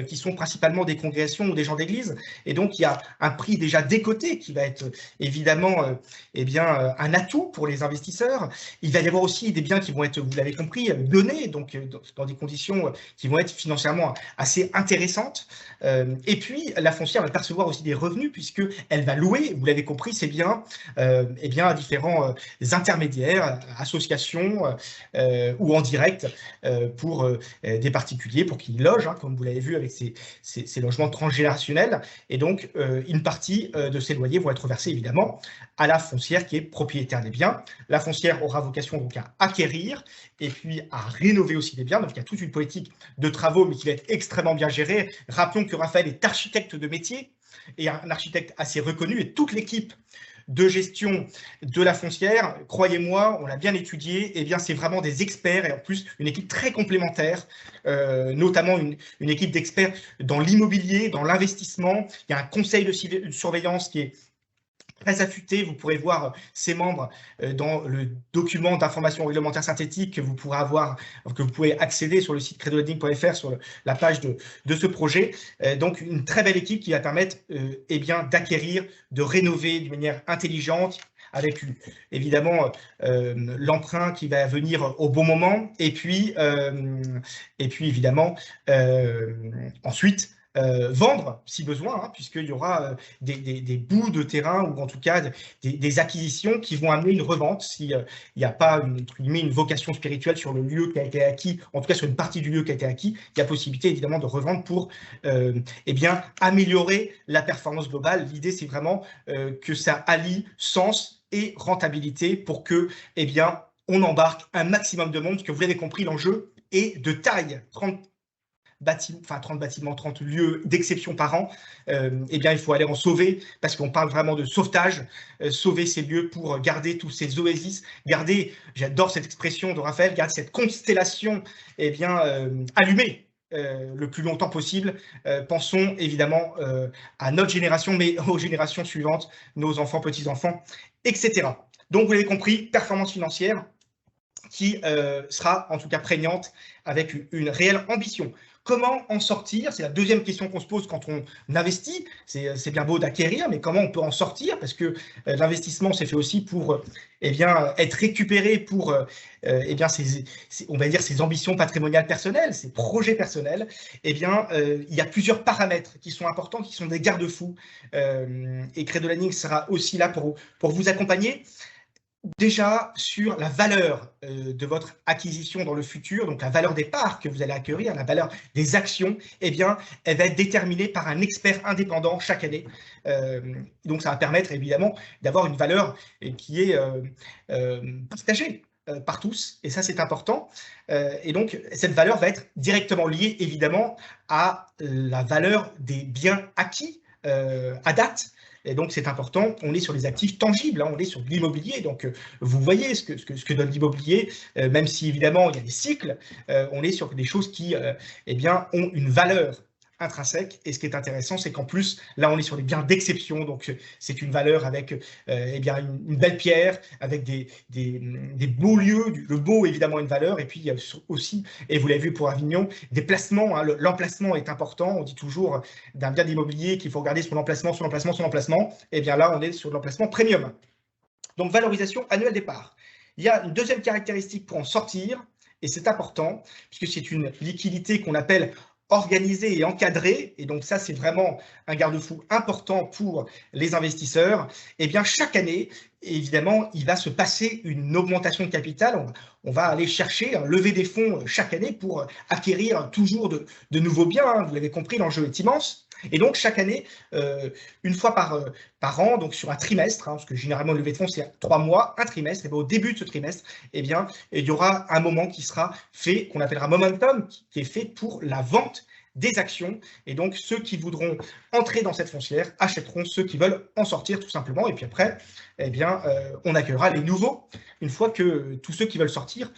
qui sont principalement des congrégations ou des gens d'église. Et donc, il y a un prix déjà décoté qui va être évidemment un atout pour les investisseurs. Il va y avoir aussi des biens qui vont être, vous l'avez compris, donnés, donc dans des conditions qui vont être financièrement assez intéressantes. Et puis, la foncière va percevoir aussi des revenus, puisqu'elle va louer, vous l'avez compris, ces biens à différents intermédiaires, associations ou en direct pour des particuliers, pour qu'ils logent, hein, comme vous l'avez vu avec ces logements transgénérationnels. Et donc, une partie de ces loyers vont être versés évidemment à la foncière qui est propriétaire des biens. La foncière aura vocation donc à acquérir et puis à rénover aussi des biens. Donc, il y a toute une politique de travaux, mais qui va être extrêmement bien gérée. Rappelons que Raphaël est architecte de métier et un architecte assez reconnu, et toute l'équipe de gestion de la foncière, croyez-moi, on l'a bien étudié, eh bien c'est vraiment des experts, et en plus une équipe très complémentaire, notamment une équipe d'experts dans l'immobilier, dans l'investissement. Il y a un conseil de surveillance qui est très affûté. Vous pourrez voir ses membres dans le document d'information réglementaire synthétique que vous pourrez avoir, que vous pouvez accéder sur le site credoholding.fr sur la page de ce projet. Donc une très belle équipe qui va permettre d'acquérir, de rénover d'une manière intelligente, avec évidemment l'emprunt qui va venir au bon moment, et puis évidemment ensuite vendre si besoin, hein, puisqu'il y aura des bouts de terrain ou en tout cas des acquisitions qui vont amener une revente s'il n'y a pas une vocation spirituelle sur le lieu qui a été acquis, en tout cas sur une partie du lieu qui a été acquis. Il y a possibilité évidemment de revendre pour améliorer la performance globale. L'idée, c'est vraiment que ça allie sens et rentabilité pour que on embarque un maximum de monde, parce que vous l'avez compris, l'enjeu est de taille. 30 bâtiments, 30 lieux d'exception par an, il faut aller en sauver, parce qu'on parle vraiment de sauvetage, sauver ces lieux pour garder tous ces oasis, garder, j'adore cette expression de Raphaël, garder cette constellation allumée le plus longtemps possible. Pensons évidemment à notre génération, mais aux générations suivantes, nos enfants, petits-enfants, etc. Donc, vous l'avez compris, performance financière qui sera en tout cas prégnante, avec une réelle ambition. Comment en sortir? C'est la deuxième question qu'on se pose quand on investit. C'est bien beau d'acquérir, mais comment on peut en sortir? Parce que l'investissement, c'est fait aussi pour être récupéré pour on va dire ses ambitions patrimoniales personnelles, ses projets personnels. Il y a plusieurs paramètres qui sont importants, qui sont des garde-fous. Et Credo Landing sera aussi là pour vous accompagner. Déjà sur la valeur de votre acquisition dans le futur, donc la valeur des parts que vous allez acquérir, la valeur des actions, elle va être déterminée par un expert indépendant chaque année. Donc ça va permettre évidemment d'avoir une valeur qui est partagée par tous, et ça c'est important. Et donc cette valeur va être directement liée évidemment à la valeur des biens acquis à date. Et donc, c'est important, on est sur les actifs tangibles, on est sur de l'immobilier. Donc, vous voyez ce que donne l'immobilier, même si évidemment, il y a des cycles, on est sur des choses qui ont une valeur intrinsèque. Et ce qui est intéressant, c'est qu'en plus, là, on est sur des biens d'exception. Donc, c'est une valeur avec une belle pierre, avec des beaux lieux. Le beau, évidemment, une valeur. Et puis, il y a aussi, et vous l'avez vu pour Avignon, des placements. L'emplacement est important. On dit toujours d'un bien d'immobilier qu'il faut regarder son emplacement, son emplacement, son emplacement. Et bien là, on est sur l'emplacement premium. Donc, valorisation annuelle des parts. Il y a une deuxième caractéristique pour en sortir, et c'est important, puisque c'est une liquidité qu'on appelle organisé et encadré, et donc ça c'est vraiment un garde-fou important pour les investisseurs. Et bien chaque année, évidemment, il va se passer une augmentation de capital. On va aller chercher, lever des fonds chaque année pour acquérir toujours de nouveaux biens. Vous l'avez compris, l'enjeu est immense. Et donc, chaque année, une fois par an, donc sur un trimestre, parce que généralement, le levée de fonds, c'est 3 mois, un trimestre, et bien, au début de ce trimestre, il y aura un moment qui sera fait, qu'on appellera momentum, qui est fait pour la vente des actions. Et donc, ceux qui voudront entrer dans cette foncière achèteront ceux qui veulent en sortir, tout simplement. Et puis après, on accueillera les nouveaux une fois que tous ceux qui veulent sortir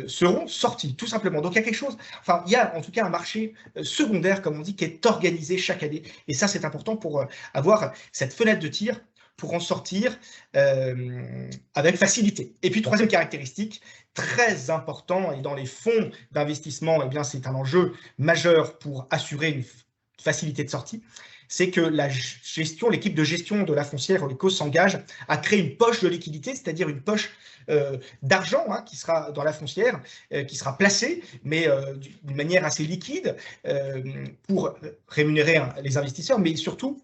seront sortis, tout simplement. Donc, il y a quelque chose, il y a en tout cas un marché secondaire, comme on dit, qui est organisé chaque année. Et ça, c'est important pour avoir cette fenêtre de tir pour en sortir avec facilité. Et puis, troisième caractéristique, très important, et dans les fonds d'investissement, c'est un enjeu majeur pour assurer une facilité de sortie, c'est que l'équipe de gestion de la foncière Oikos s'engage à créer une poche de liquidité, c'est-à-dire une poche d'argent qui sera dans la foncière, qui sera placée, mais d'une manière assez liquide pour rémunérer les investisseurs, mais surtout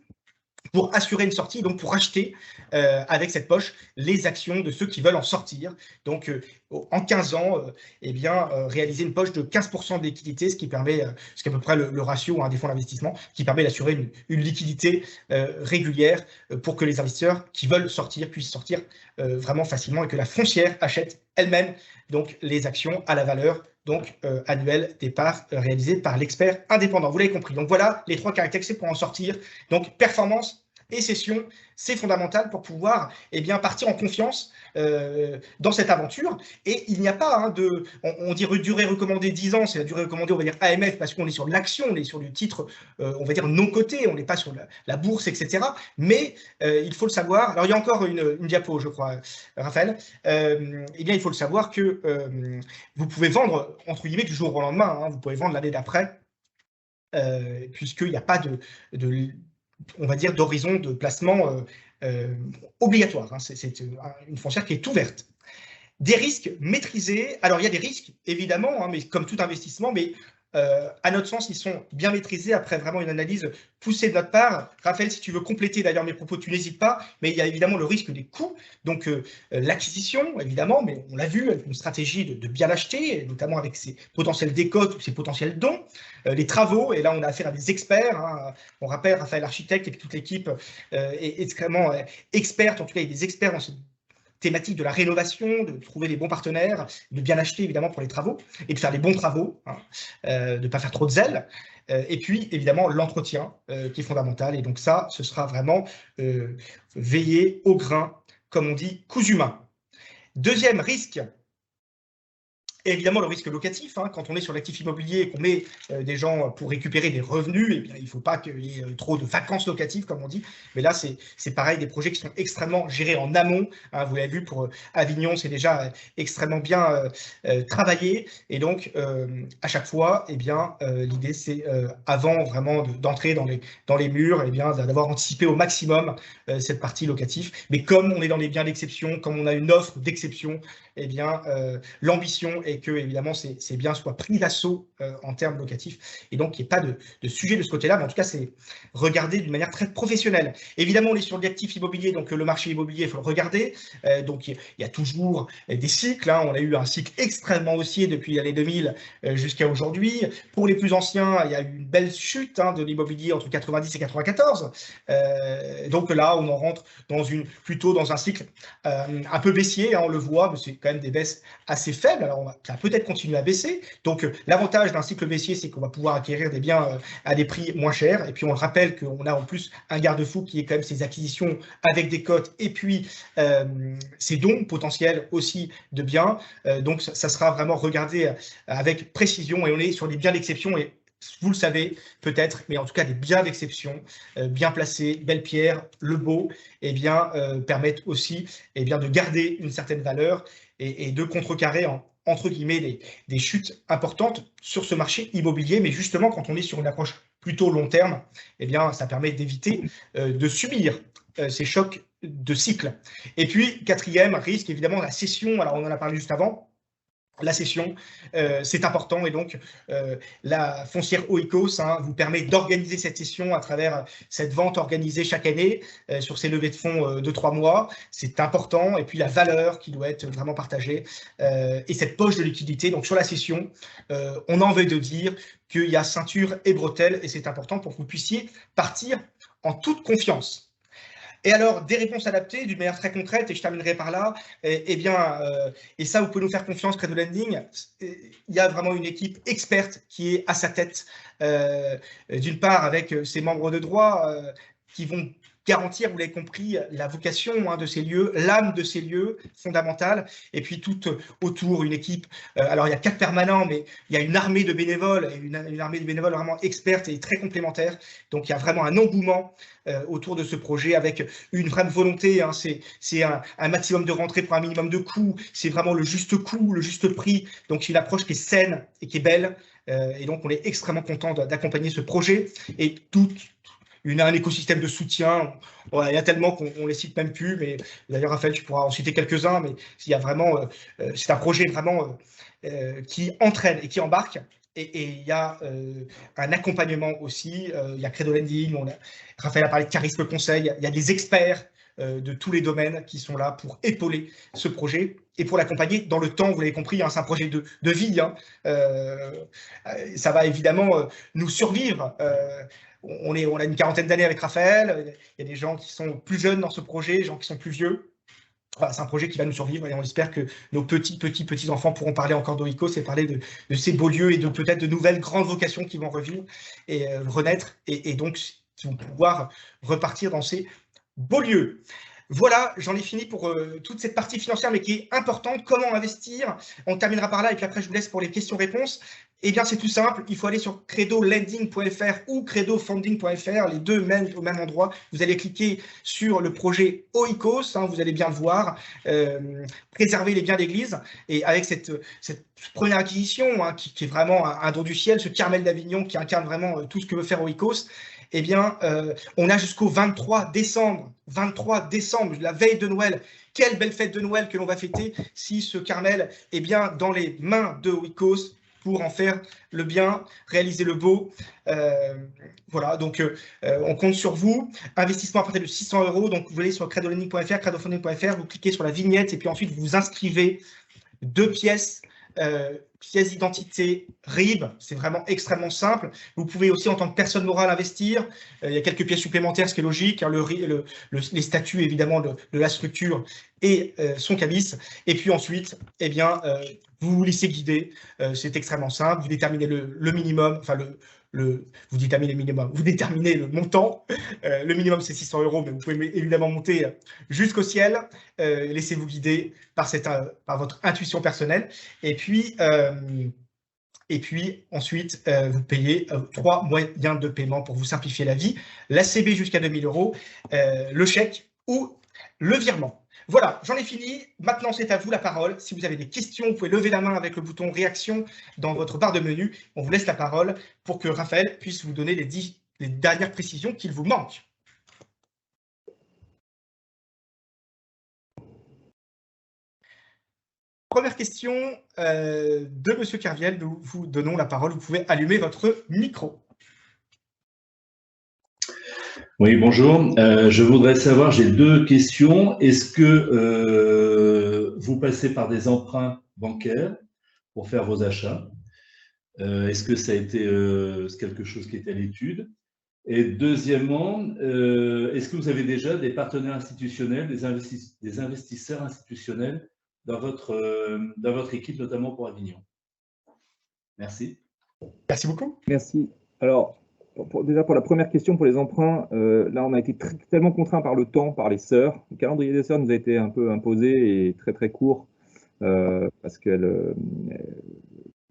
pour assurer une sortie, donc pour acheter avec cette poche les actions de ceux qui veulent en sortir. Donc, en 15 ans, réaliser une poche de 15% de liquidité, ce qui permet, ce qui est à peu près le ratio des fonds d'investissement, qui permet d'assurer une liquidité régulière pour que les investisseurs qui veulent sortir puissent sortir vraiment facilement et que la foncière achète elle-même donc les actions à la valeur annuelle des parts réalisées par l'expert indépendant. Vous l'avez compris. Donc voilà les 3 caractéristiques pour en sortir. Donc performance et cession, c'est fondamental pour pouvoir partir en confiance dans cette aventure. Et il n'y a pas on dit durée recommandée 10 ans, c'est la durée recommandée, on va dire AMF, parce qu'on est sur l'action, on est sur du titre, on va dire non coté, on n'est pas sur la bourse, etc. Mais il faut le savoir. Alors il y a encore une diapo, je crois, Raphaël. Il faut le savoir que vous pouvez vendre, entre guillemets, du jour au lendemain. Vous pouvez vendre l'année d'après, puisqu'il n'y a pas on va dire, d'horizon de placement obligatoire. C'est une foncière qui est ouverte. Des risques maîtrisés. Alors, il y a des risques, évidemment, mais comme tout investissement, mais à notre sens, ils sont bien maîtrisés après vraiment une analyse poussée de notre part. Raphaël, si tu veux compléter d'ailleurs mes propos, tu n'hésites pas, mais il y a évidemment le risque des coûts, donc l'acquisition, évidemment, mais on l'a vu, avec une stratégie de bien l'acheter, notamment avec ses potentiels décotes ou ses potentiels dons, les travaux, et là on a affaire à des experts, on rappelle Raphaël, l'architecte, et toute l'équipe est extrêmement experte, en tout cas il y a des experts dans cette thématique de la rénovation, de trouver les bons partenaires, de bien acheter évidemment pour les travaux et de faire les bons travaux, de ne pas faire trop de zèle. Et puis évidemment l'entretien qui est fondamental. Et donc ça, ce sera vraiment veiller au grain, comme on dit, cousu main. Deuxième risque, Et évidemment, le risque locatif, hein, quand on est sur l'actif immobilier et qu'on met des gens pour récupérer des revenus, eh bien, il ne faut pas qu'il y ait trop de vacances locatives, comme on dit. Mais là, c'est pareil, des projets qui sont extrêmement gérés en amont. Hein, vous l'avez vu, pour Avignon, c'est déjà extrêmement bien travaillé. Et donc, à chaque fois, eh bien, l'idée, c'est avant vraiment d'entrer dans les murs, eh bien, d'avoir anticipé au maximum cette partie locative. Mais comme on est dans les biens d'exception, comme on a une offre d'exception, eh bien, l'ambition est que, évidemment, ces biens soient pris d'assaut en termes locatifs, et donc il n'y ait pas de sujet de ce côté-là, mais en tout cas, c'est regardé d'une manière très professionnelle. Évidemment, on est sur l'actif immobilier, donc le marché immobilier, il faut le regarder. Donc, il y a toujours des cycles. Hein. On a eu un cycle extrêmement haussier depuis l'année 2000 jusqu'à aujourd'hui. Pour les plus anciens, il y a eu une belle chute de l'immobilier entre 90 et 94. Donc là, on en rentre plutôt dans un cycle un peu baissier, hein, on le voit, mais c'est quand même des baisses assez faibles. Alors, ça va peut-être continuer à baisser. Donc, l'avantage d'un cycle baissier, c'est qu'on va pouvoir acquérir des biens à des prix moins chers. Et puis, on le rappelle qu'on a en plus un garde-fou qui est quand même ces acquisitions avec des cotes et puis ces dons potentiels aussi de biens. Donc, ça sera vraiment regardé avec précision, et on est sur des biens d'exception. Et vous le savez peut-être, mais en tout cas des biens d'exception, bien placés, belles pierres, le beau, eh bien, permettent aussi de garder une certaine valeur et de contrecarrer, entre guillemets, des chutes importantes sur ce marché immobilier. Mais justement, quand on est sur une approche plutôt long terme, eh bien, ça permet d'éviter de subir ces chocs de cycle. Et puis, quatrième risque, évidemment, la cession. Alors, on en a parlé juste avant. La cession, c'est important, et donc la foncière Oikos vous permet d'organiser cette cession à travers cette vente organisée chaque année sur ces levées de fonds de 3 mois. C'est important, et puis la valeur qui doit être vraiment partagée et cette poche de liquidité. Donc sur la cession, on a envie de dire qu'il y a ceinture et bretelles, et c'est important pour que vous puissiez partir en toute confiance. Et alors, des réponses adaptées d'une manière très concrète, et je terminerai par là, et ça, vous pouvez nous faire confiance, Credo Lending. Il y a vraiment une équipe experte qui est à sa tête, d'une part avec ses membres de droit qui vont garantir, vous l'avez compris, la vocation de ces lieux, l'âme de ces lieux fondamentale, et puis tout autour, une équipe. Alors, il y a 4 permanents, mais il y a une armée de bénévoles, et une armée de bénévoles vraiment expertes et très complémentaires. Donc, il y a vraiment un engouement autour de ce projet, avec une vraie volonté. C'est un maximum de rentrée pour un minimum de coûts. C'est vraiment le juste coût, le juste prix. Donc, c'est une approche qui est saine et qui est belle. Et donc, on est extrêmement content d'accompagner ce projet. Et un écosystème de soutien. Il y a tellement qu'on ne les cite même plus, mais d'ailleurs, Raphaël, tu pourras en citer quelques-uns, mais il y a vraiment, c'est un projet vraiment qui entraîne et qui embarque. Et il y a un accompagnement aussi. Il y a Credo Lending, Raphaël a parlé de Charisme Conseil, il y a des experts de tous les domaines qui sont là pour épauler ce projet et pour l'accompagner dans le temps. Vous l'avez compris, c'est un projet de vie. Ça va évidemment nous survivre. On a une quarantaine d'années avec Raphaël. Il y a des gens qui sont plus jeunes dans ce projet, des gens qui sont plus vieux. Voilà, c'est un projet qui va nous survivre, et on espère que nos petits enfants pourront parler encore d'Oikos et parler de ces beaux lieux, et de peut-être de nouvelles grandes vocations qui vont revivre et renaître, et donc qui vont pouvoir repartir dans ces beaux lieux. Voilà, j'en ai fini pour toute cette partie financière, mais qui est importante. Comment investir? On terminera par là, et puis après, je vous laisse pour les questions-réponses. Eh bien, c'est tout simple. Il faut aller sur credolending.fr ou credofunding.fr, les deux au même endroit. Vous allez cliquer sur le projet Oikos, vous allez bien le voir, préserver les biens d'église. Et avec cette première acquisition, qui est vraiment un don du ciel, ce Carmel d'Avignon qui incarne vraiment tout ce que veut faire Oikos, eh bien, on a jusqu'au 23 décembre, la veille de Noël. Quelle belle fête de Noël que l'on va fêter si ce Carmel est bien dans les mains de Oikos pour en faire le bien, réaliser le beau. Voilà, donc on compte sur vous. Investissement à partir de 600 €. Donc, vous allez sur credolending.fr, credofunding.fr, vous cliquez sur la vignette, et puis ensuite, vous vous inscrivez 2 pièces. Pièce d'identité RIB, c'est vraiment extrêmement simple. Vous pouvez aussi, en tant que personne morale, investir. Il y a quelques pièces supplémentaires, ce qui est logique, les statuts évidemment de la structure et son cabis. Et puis ensuite, eh bien, vous vous laissez guider. C'est extrêmement simple. Vous déterminez le minimum, enfin vous déterminez le montant. Le minimum, c'est 600 €, mais vous pouvez évidemment monter jusqu'au ciel. Laissez-vous guider par votre intuition personnelle. Et puis ensuite, vous payez 3 moyens de paiement pour vous simplifier la vie. La CB jusqu'à 2 000 €, le chèque ou le virement. Voilà, j'en ai fini. Maintenant, c'est à vous la parole. Si vous avez des questions, vous pouvez lever la main avec le bouton réaction dans votre barre de menu. On vous laisse la parole pour que Raphaël puisse vous donner les dernières précisions qu'il vous manque. Première question de Monsieur Kerviel. Nous vous donnons la parole. Vous pouvez allumer votre micro. Oui, bonjour. Je voudrais savoir, j'ai 2 questions. Est-ce que vous passez par des emprunts bancaires pour faire vos achats? Est-ce que ça a été quelque chose qui est à l'étude? Et deuxièmement, est-ce que vous avez déjà des partenaires institutionnels, des investisseurs institutionnels dans votre équipe, notamment pour Avignon? Merci. Merci beaucoup. Merci. Alors, déjà pour la première question, pour les emprunts, là on a été tellement contraints par le temps, par les sœurs. Le calendrier des sœurs nous a été un peu imposé et très très court parce qu'elles,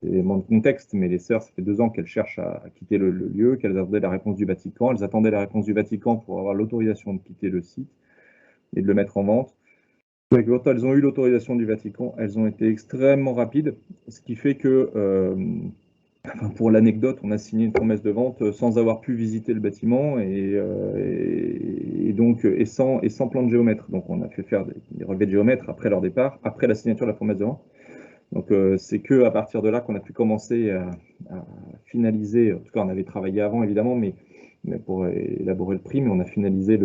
élément de contexte, mais les sœurs, ça fait 2 ans qu'elles cherchent à quitter le lieu, qu'elles attendaient la réponse du Vatican. Elles attendaient la réponse du Vatican pour avoir l'autorisation de quitter le site et de le mettre en vente. Donc, quand elles ont eu l'autorisation du Vatican, elles ont été extrêmement rapides, ce qui fait que, pour l'anecdote, on a signé une promesse de vente sans avoir pu visiter le bâtiment et sans plan de géomètre. Donc, on a fait faire des relevés de géomètre après leur départ, après la signature de la promesse de vente. Donc, c'est qu'à partir de là qu'on a pu commencer à finaliser. En tout cas, on avait travaillé avant, évidemment, mais pour élaborer le prix, mais on a finalisé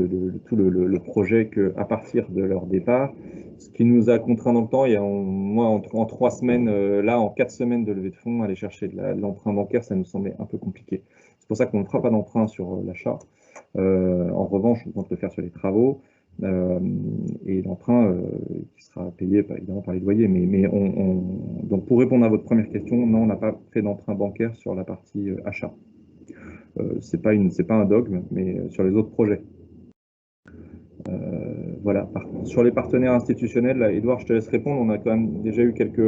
tout le projet qu'à partir de leur départ, ce qui nous a contraint dans le temps. Et moi, en 3 semaines, là, en 4 semaines de levée de fonds, aller chercher de l'emprunt bancaire, ça nous semblait un peu compliqué. C'est pour ça qu'on ne fera pas d'emprunt sur l'achat. En revanche, on compte le faire sur les travaux. Et l'emprunt qui sera payé évidemment par les loyers. Donc, pour répondre à votre première question, non, on n'a pas fait d'emprunt bancaire sur la partie achat. C'est pas un dogme, mais sur les autres projets. Voilà. Sur les partenaires institutionnels, là, Edouard, je te laisse répondre. On a quand même déjà eu quelques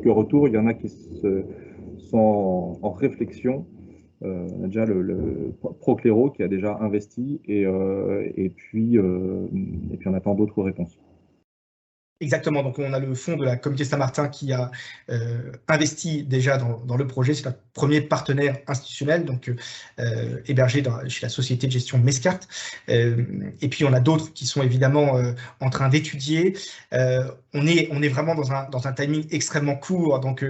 retours. Il y en a qui sont en réflexion. On a déjà le Procléro qui a déjà investi et puis on attend d'autres réponses. Exactement, donc on a le fonds de la Communauté Saint-Martin qui a investi déjà dans le projet. C'est notre premier partenaire institutionnel, donc hébergé chez la société de gestion Mescart. Et puis on a d'autres qui sont évidemment en train d'étudier. On est vraiment dans un timing extrêmement court, donc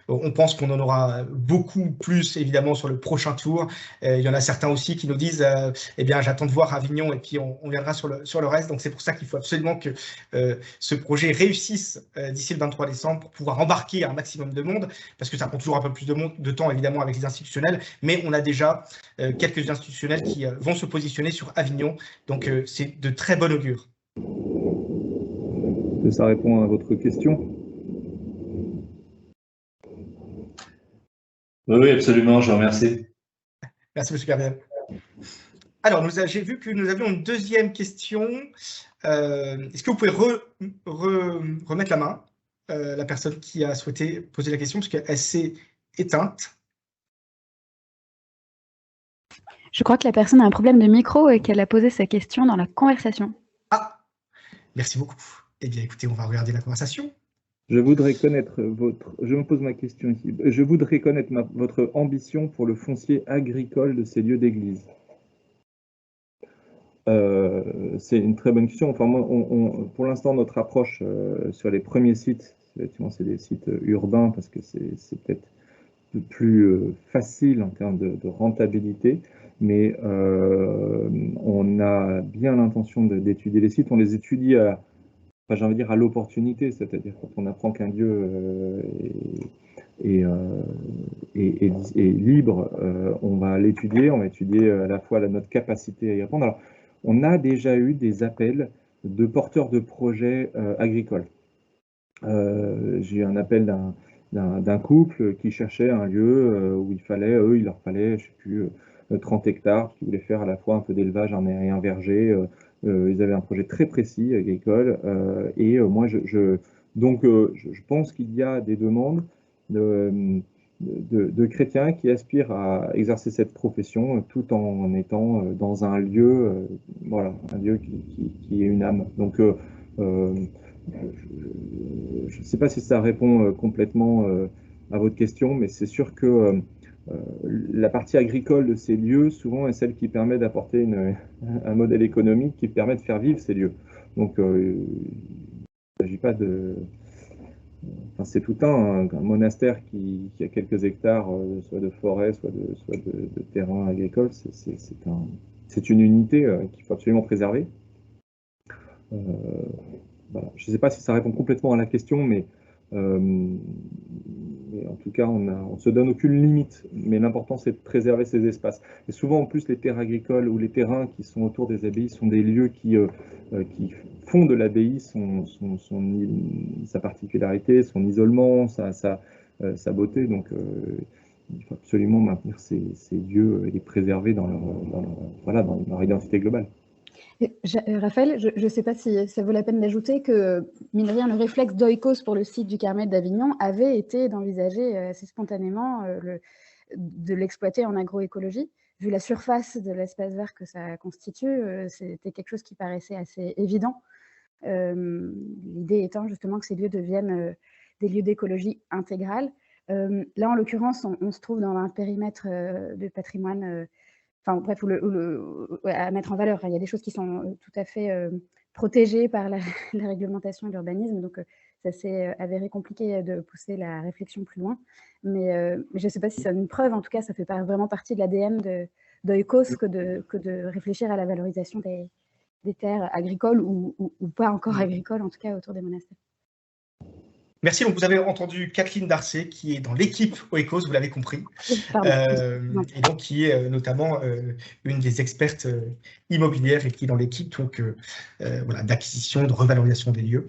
on pense qu'on en aura beaucoup plus évidemment sur le prochain tour. Il y en a certains aussi qui nous disent eh bien j'attends de voir Avignon et puis on viendra sur le reste. Donc c'est pour ça qu'il faut absolument que ce projet réussisse d'ici le 23 décembre pour pouvoir embarquer un maximum de monde, parce que ça prend toujours un peu plus de temps évidemment avec les institutionnels, mais on a déjà quelques institutionnels qui vont se positionner sur Avignon, donc c'est de très bon augure. Ça répond à votre question? Oui, absolument, je vous remercie. Merci, M. Kerviel. Alors, j'ai vu que nous avions une deuxième question. Est-ce que vous pouvez remettre la main, la personne qui a souhaité poser la question, parce qu'elle s'est éteinte? Je crois que la personne a un problème de micro et qu'elle a posé sa question dans la conversation. Ah, merci beaucoup. Eh bien, écoutez, on va regarder la conversation. Je voudrais connaître je me pose ma question ici. Je voudrais connaître votre ambition pour le foncier agricole de ces lieux d'église. C'est une très bonne question. Enfin, pour l'instant, notre approche sur les premiers sites, effectivement, c'est des sites urbains parce que c'est peut-être plus facile en termes de rentabilité, mais on a bien l'intention d'étudier les sites. On les étudie j'ai envie de dire à l'opportunité, c'est-à-dire quand on apprend qu'un lieu est libre, on va l'étudier, on va étudier à la fois notre capacité à y répondre. Alors, on a déjà eu des appels de porteurs de projets agricoles. J'ai eu un appel d'un couple qui cherchait un lieu où il leur fallait, je sais plus, 30 hectares, qui voulaient faire à la fois un peu d'élevage et un verger. Ils avaient un projet très précis agricole. Moi, je pense qu'il y a des demandes de chrétiens qui aspirent à exercer cette profession tout en étant dans un lieu, voilà, un lieu qui est une âme. Donc, je ne sais pas si ça répond complètement à votre question, mais c'est sûr que la partie agricole de ces lieux, souvent, est celle qui permet d'apporter un modèle économique qui permet de faire vivre ces lieux. Donc, il ne s'agit pas de... Enfin, c'est tout un monastère qui a quelques hectares, soit de forêt, soit de terrain agricole. C'est une unité qu'il faut absolument préserver. Voilà. Je ne sais pas si ça répond complètement à la question, mais en tout cas, on ne se donne aucune limite. Mais l'important, c'est de préserver ces espaces. Et souvent, en plus, les terres agricoles ou les terrains qui sont autour des abbayes sont des lieux qui font de l'abbaye sa particularité, son isolement, sa beauté. Donc, il faut absolument maintenir ces lieux et les préserver dans leur identité globale. Raphaël, je ne sais pas si ça vaut la peine d'ajouter que, mine de rien, le réflexe d'Oikos pour le site du Carmel d'Avignon avait été d'envisager assez spontanément de l'exploiter en agroécologie. Vu la surface de l'espace vert que ça constitue, c'était quelque chose qui paraissait assez évident. L'idée étant justement que ces lieux deviennent des lieux d'écologie intégrale. Là, en l'occurrence, on se trouve dans un périmètre de patrimoine enfin bref, à mettre en valeur. Il y a des choses qui sont tout à fait protégées par la réglementation et l'urbanisme, donc ça s'est avéré compliqué de pousser la réflexion plus loin. Mais je ne sais pas si c'est une preuve, en tout cas, ça fait vraiment partie de l'ADN d'Oikos que de réfléchir à la valorisation des terres agricoles ou pas encore agricoles, en tout cas autour des monastères. Merci. Donc, vous avez entendu Kathleen Darcet, qui est dans l'équipe Oikos, vous l'avez compris, et donc qui est notamment une des expertes immobilières et qui est dans l'équipe voilà, d'acquisition, de revalorisation des lieux.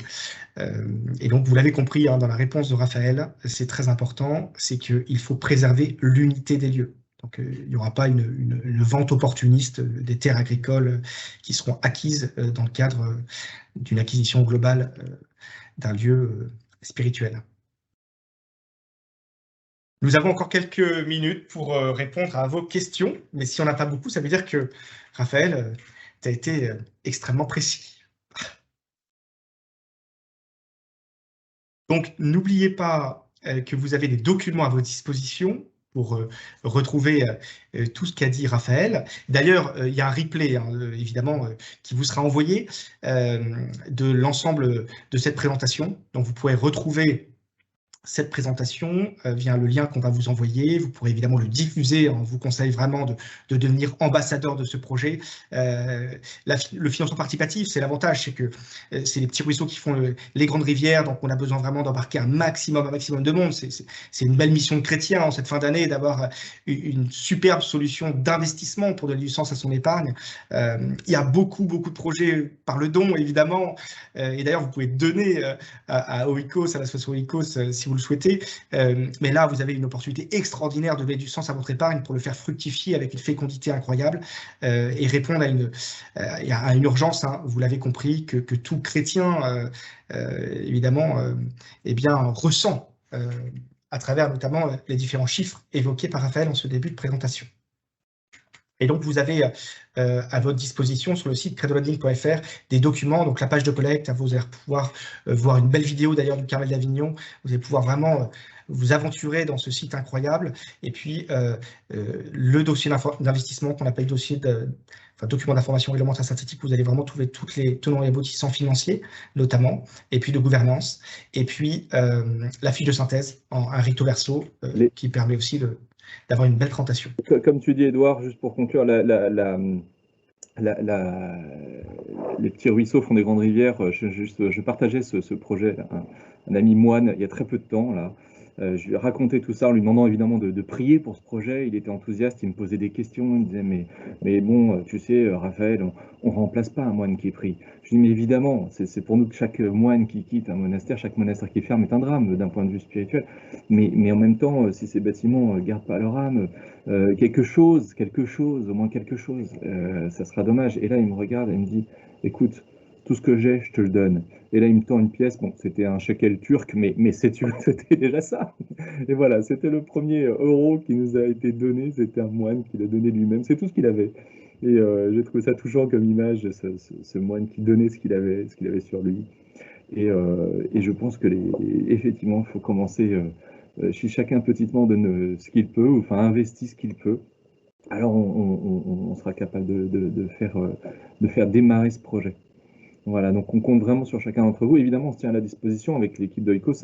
Et donc, vous l'avez compris dans la réponse de Raphaël, c'est très important, c'est qu'il faut préserver l'unité des lieux. Donc, il n'y aura pas une vente opportuniste des terres agricoles qui seront acquises dans le cadre d'une acquisition globale d'un lieu spirituel. Nous avons encore quelques minutes pour répondre à vos questions, mais si on n'a pas beaucoup, ça veut dire que, Raphaël, tu as été extrêmement précis. Donc, n'oubliez pas que vous avez des documents à votre disposition pour retrouver tout ce qu'a dit Raphaël. D'ailleurs, il y a un replay, évidemment, qui vous sera envoyé de l'ensemble de cette présentation. Donc, vous pourrez retrouver cette présentation via le lien qu'on va vous envoyer. Vous pourrez évidemment le diffuser. On vous conseille vraiment de devenir ambassadeur de ce projet. Le financement participatif, c'est l'avantage, c'est que c'est les petits ruisseaux qui font les grandes rivières, donc on a besoin vraiment d'embarquer un maximum de monde. C'est une belle mission de chrétien en cette fin d'année d'avoir une superbe solution d'investissement pour donner du sens à son épargne. Il y a beaucoup de projets par le don, évidemment. Et d'ailleurs, vous pouvez donner à Oikos, à l'association Oikos, si vous le souhaitez. Mais là, vous avez une opportunité extraordinaire de donner du sens à votre épargne pour le faire fructifier avec une fécondité incroyable et répondre à une urgence, vous l'avez compris, que tout chrétien, évidemment, eh bien, ressent à travers notamment les différents chiffres évoqués par Raphaël en ce début de présentation. Et donc, vous avez à votre disposition sur le site credolanding.fr des documents, donc la page de collecte, vous allez pouvoir voir une belle vidéo d'ailleurs du Carmel d'Avignon, vous allez pouvoir vraiment vous aventurer dans ce site incroyable, et puis le dossier d'investissement qu'on appelle document d'information réglementaire synthétique, vous allez vraiment trouver toutes les tenants et aboutissants financiers, notamment, et puis de gouvernance, et puis la fiche de synthèse en un recto verso qui permet aussi d'avoir une belle présentation. Comme tu dis, Edouard, juste pour conclure, les petits ruisseaux font des grandes rivières. Je partageais ce projet, un ami moine, il y a très peu de temps, là, Je lui ai raconté tout ça en lui demandant évidemment de prier pour ce projet. Il était enthousiaste, il me posait des questions, il me disait mais bon, tu sais, Raphaël, on remplace pas un moine qui est pris. Je lui dis mais évidemment, c'est pour nous que chaque moine qui quitte un monastère, chaque monastère qui ferme est un drame d'un point de vue spirituel. Mais en même temps, si ces bâtiments gardent pas leur âme, quelque chose, au moins quelque chose, ça sera dommage. Et là, il me regarde et il me dit, écoute, tout ce que j'ai, je te le donne. Et là, il me tend une pièce. Bon, c'était un shekel turc, mais c'était déjà ça. Et voilà, c'était le premier euro qui nous a été donné. C'était un moine qui l'a donné lui-même. C'est tout ce qu'il avait. Et j'ai trouvé ça touchant comme image, ce moine qui donnait ce qu'il avait sur lui. Et je pense que effectivement, il faut commencer, si chacun petitement donne ce qu'il peut, ou enfin investit ce qu'il peut, alors on sera capable de faire démarrer ce projet. Voilà, donc on compte vraiment sur chacun d'entre vous. Évidemment, on se tient à la disposition avec l'équipe d'Oikos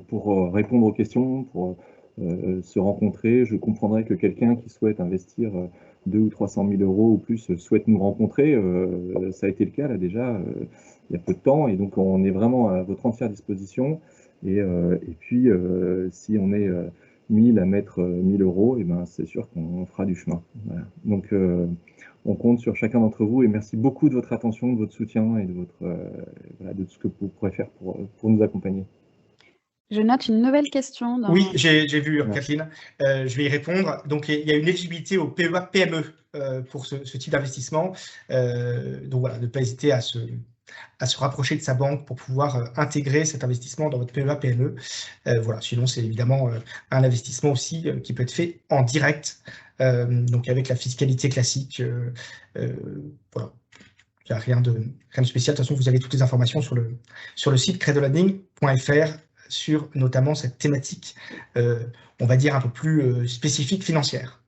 pour répondre aux questions, pour se rencontrer. Je comprendrais que quelqu'un qui souhaite investir 200 ou 300 000 euros ou plus souhaite nous rencontrer. Ça a été le cas là déjà il y a peu de temps, et donc on est vraiment à votre entière disposition. Et puis, si on est 1000 à mettre 1000 euros, et ben, c'est sûr qu'on fera du chemin. Voilà. Donc, on compte sur chacun d'entre vous, et merci beaucoup de votre attention, de votre soutien et de tout ce que vous pourrez faire pour nous accompagner. Je note une nouvelle question. Oui, j'ai vu, Kathleen. Je vais y répondre. Donc, il y a une éligibilité au PEA-PME pour ce type d'investissement. Donc, voilà, ne pas hésiter à se rapprocher de sa banque pour pouvoir intégrer cet investissement dans votre PEA-PME. Voilà. Sinon, c'est évidemment un investissement aussi qui peut être fait en direct, donc avec la fiscalité classique. Voilà. Il n'y a rien de spécial. De toute façon, vous avez toutes les informations sur le site credolanding.fr sur notamment cette thématique, on va dire, un peu plus spécifique financière.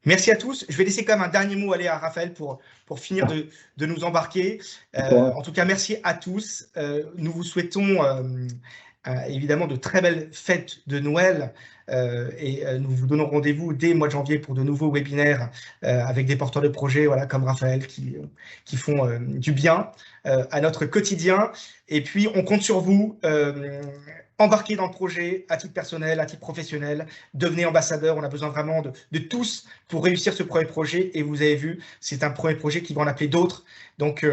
Merci à tous. Je vais laisser quand même un dernier mot aller à Raphaël pour finir de nous embarquer. En tout cas, merci à tous. Nous vous souhaitons évidemment de très belles fêtes de Noël et nous vous donnons rendez-vous dès le mois de janvier pour de nouveaux webinaires avec des porteurs de projets comme Raphaël qui font du bien à notre quotidien. Et puis, on compte sur vous. Embarquez dans le projet à titre personnel, à titre professionnel, devenez ambassadeur. On a besoin vraiment de tous pour réussir ce premier projet. Et vous avez vu, c'est un premier projet qui va en appeler d'autres. Donc,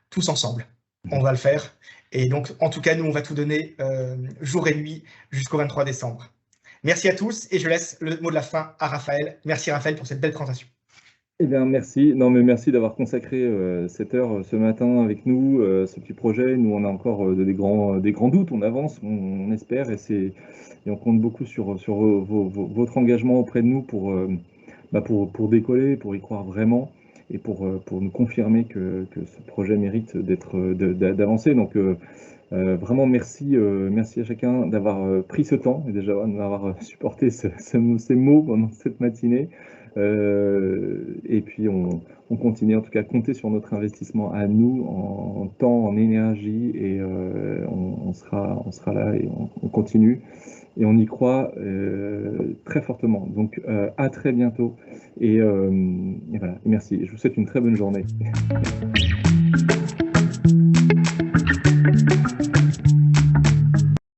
tous ensemble, on va le faire. Et donc, en tout cas, nous, on va tout donner jour et nuit jusqu'au 23 décembre. Merci à tous et je laisse le mot de la fin à Raphaël. Merci Raphaël pour cette belle présentation. Eh bien, merci. Non, mais merci d'avoir consacré cette heure ce matin avec nous, ce petit projet. Nous, on a encore des grands doutes. On avance, on espère, et on compte beaucoup sur votre engagement auprès de nous pour décoller, pour y croire vraiment, et pour nous confirmer que ce projet mérite d'avancer. Donc, vraiment, merci à chacun d'avoir pris ce temps et déjà d'avoir supporté ces mots pendant cette matinée. Et puis on continue en tout cas à compter sur notre investissement à nous en temps, en énergie, et on sera là et on continue et on y croit très fortement. Donc à très bientôt et voilà, merci. Je vous souhaite une très bonne journée.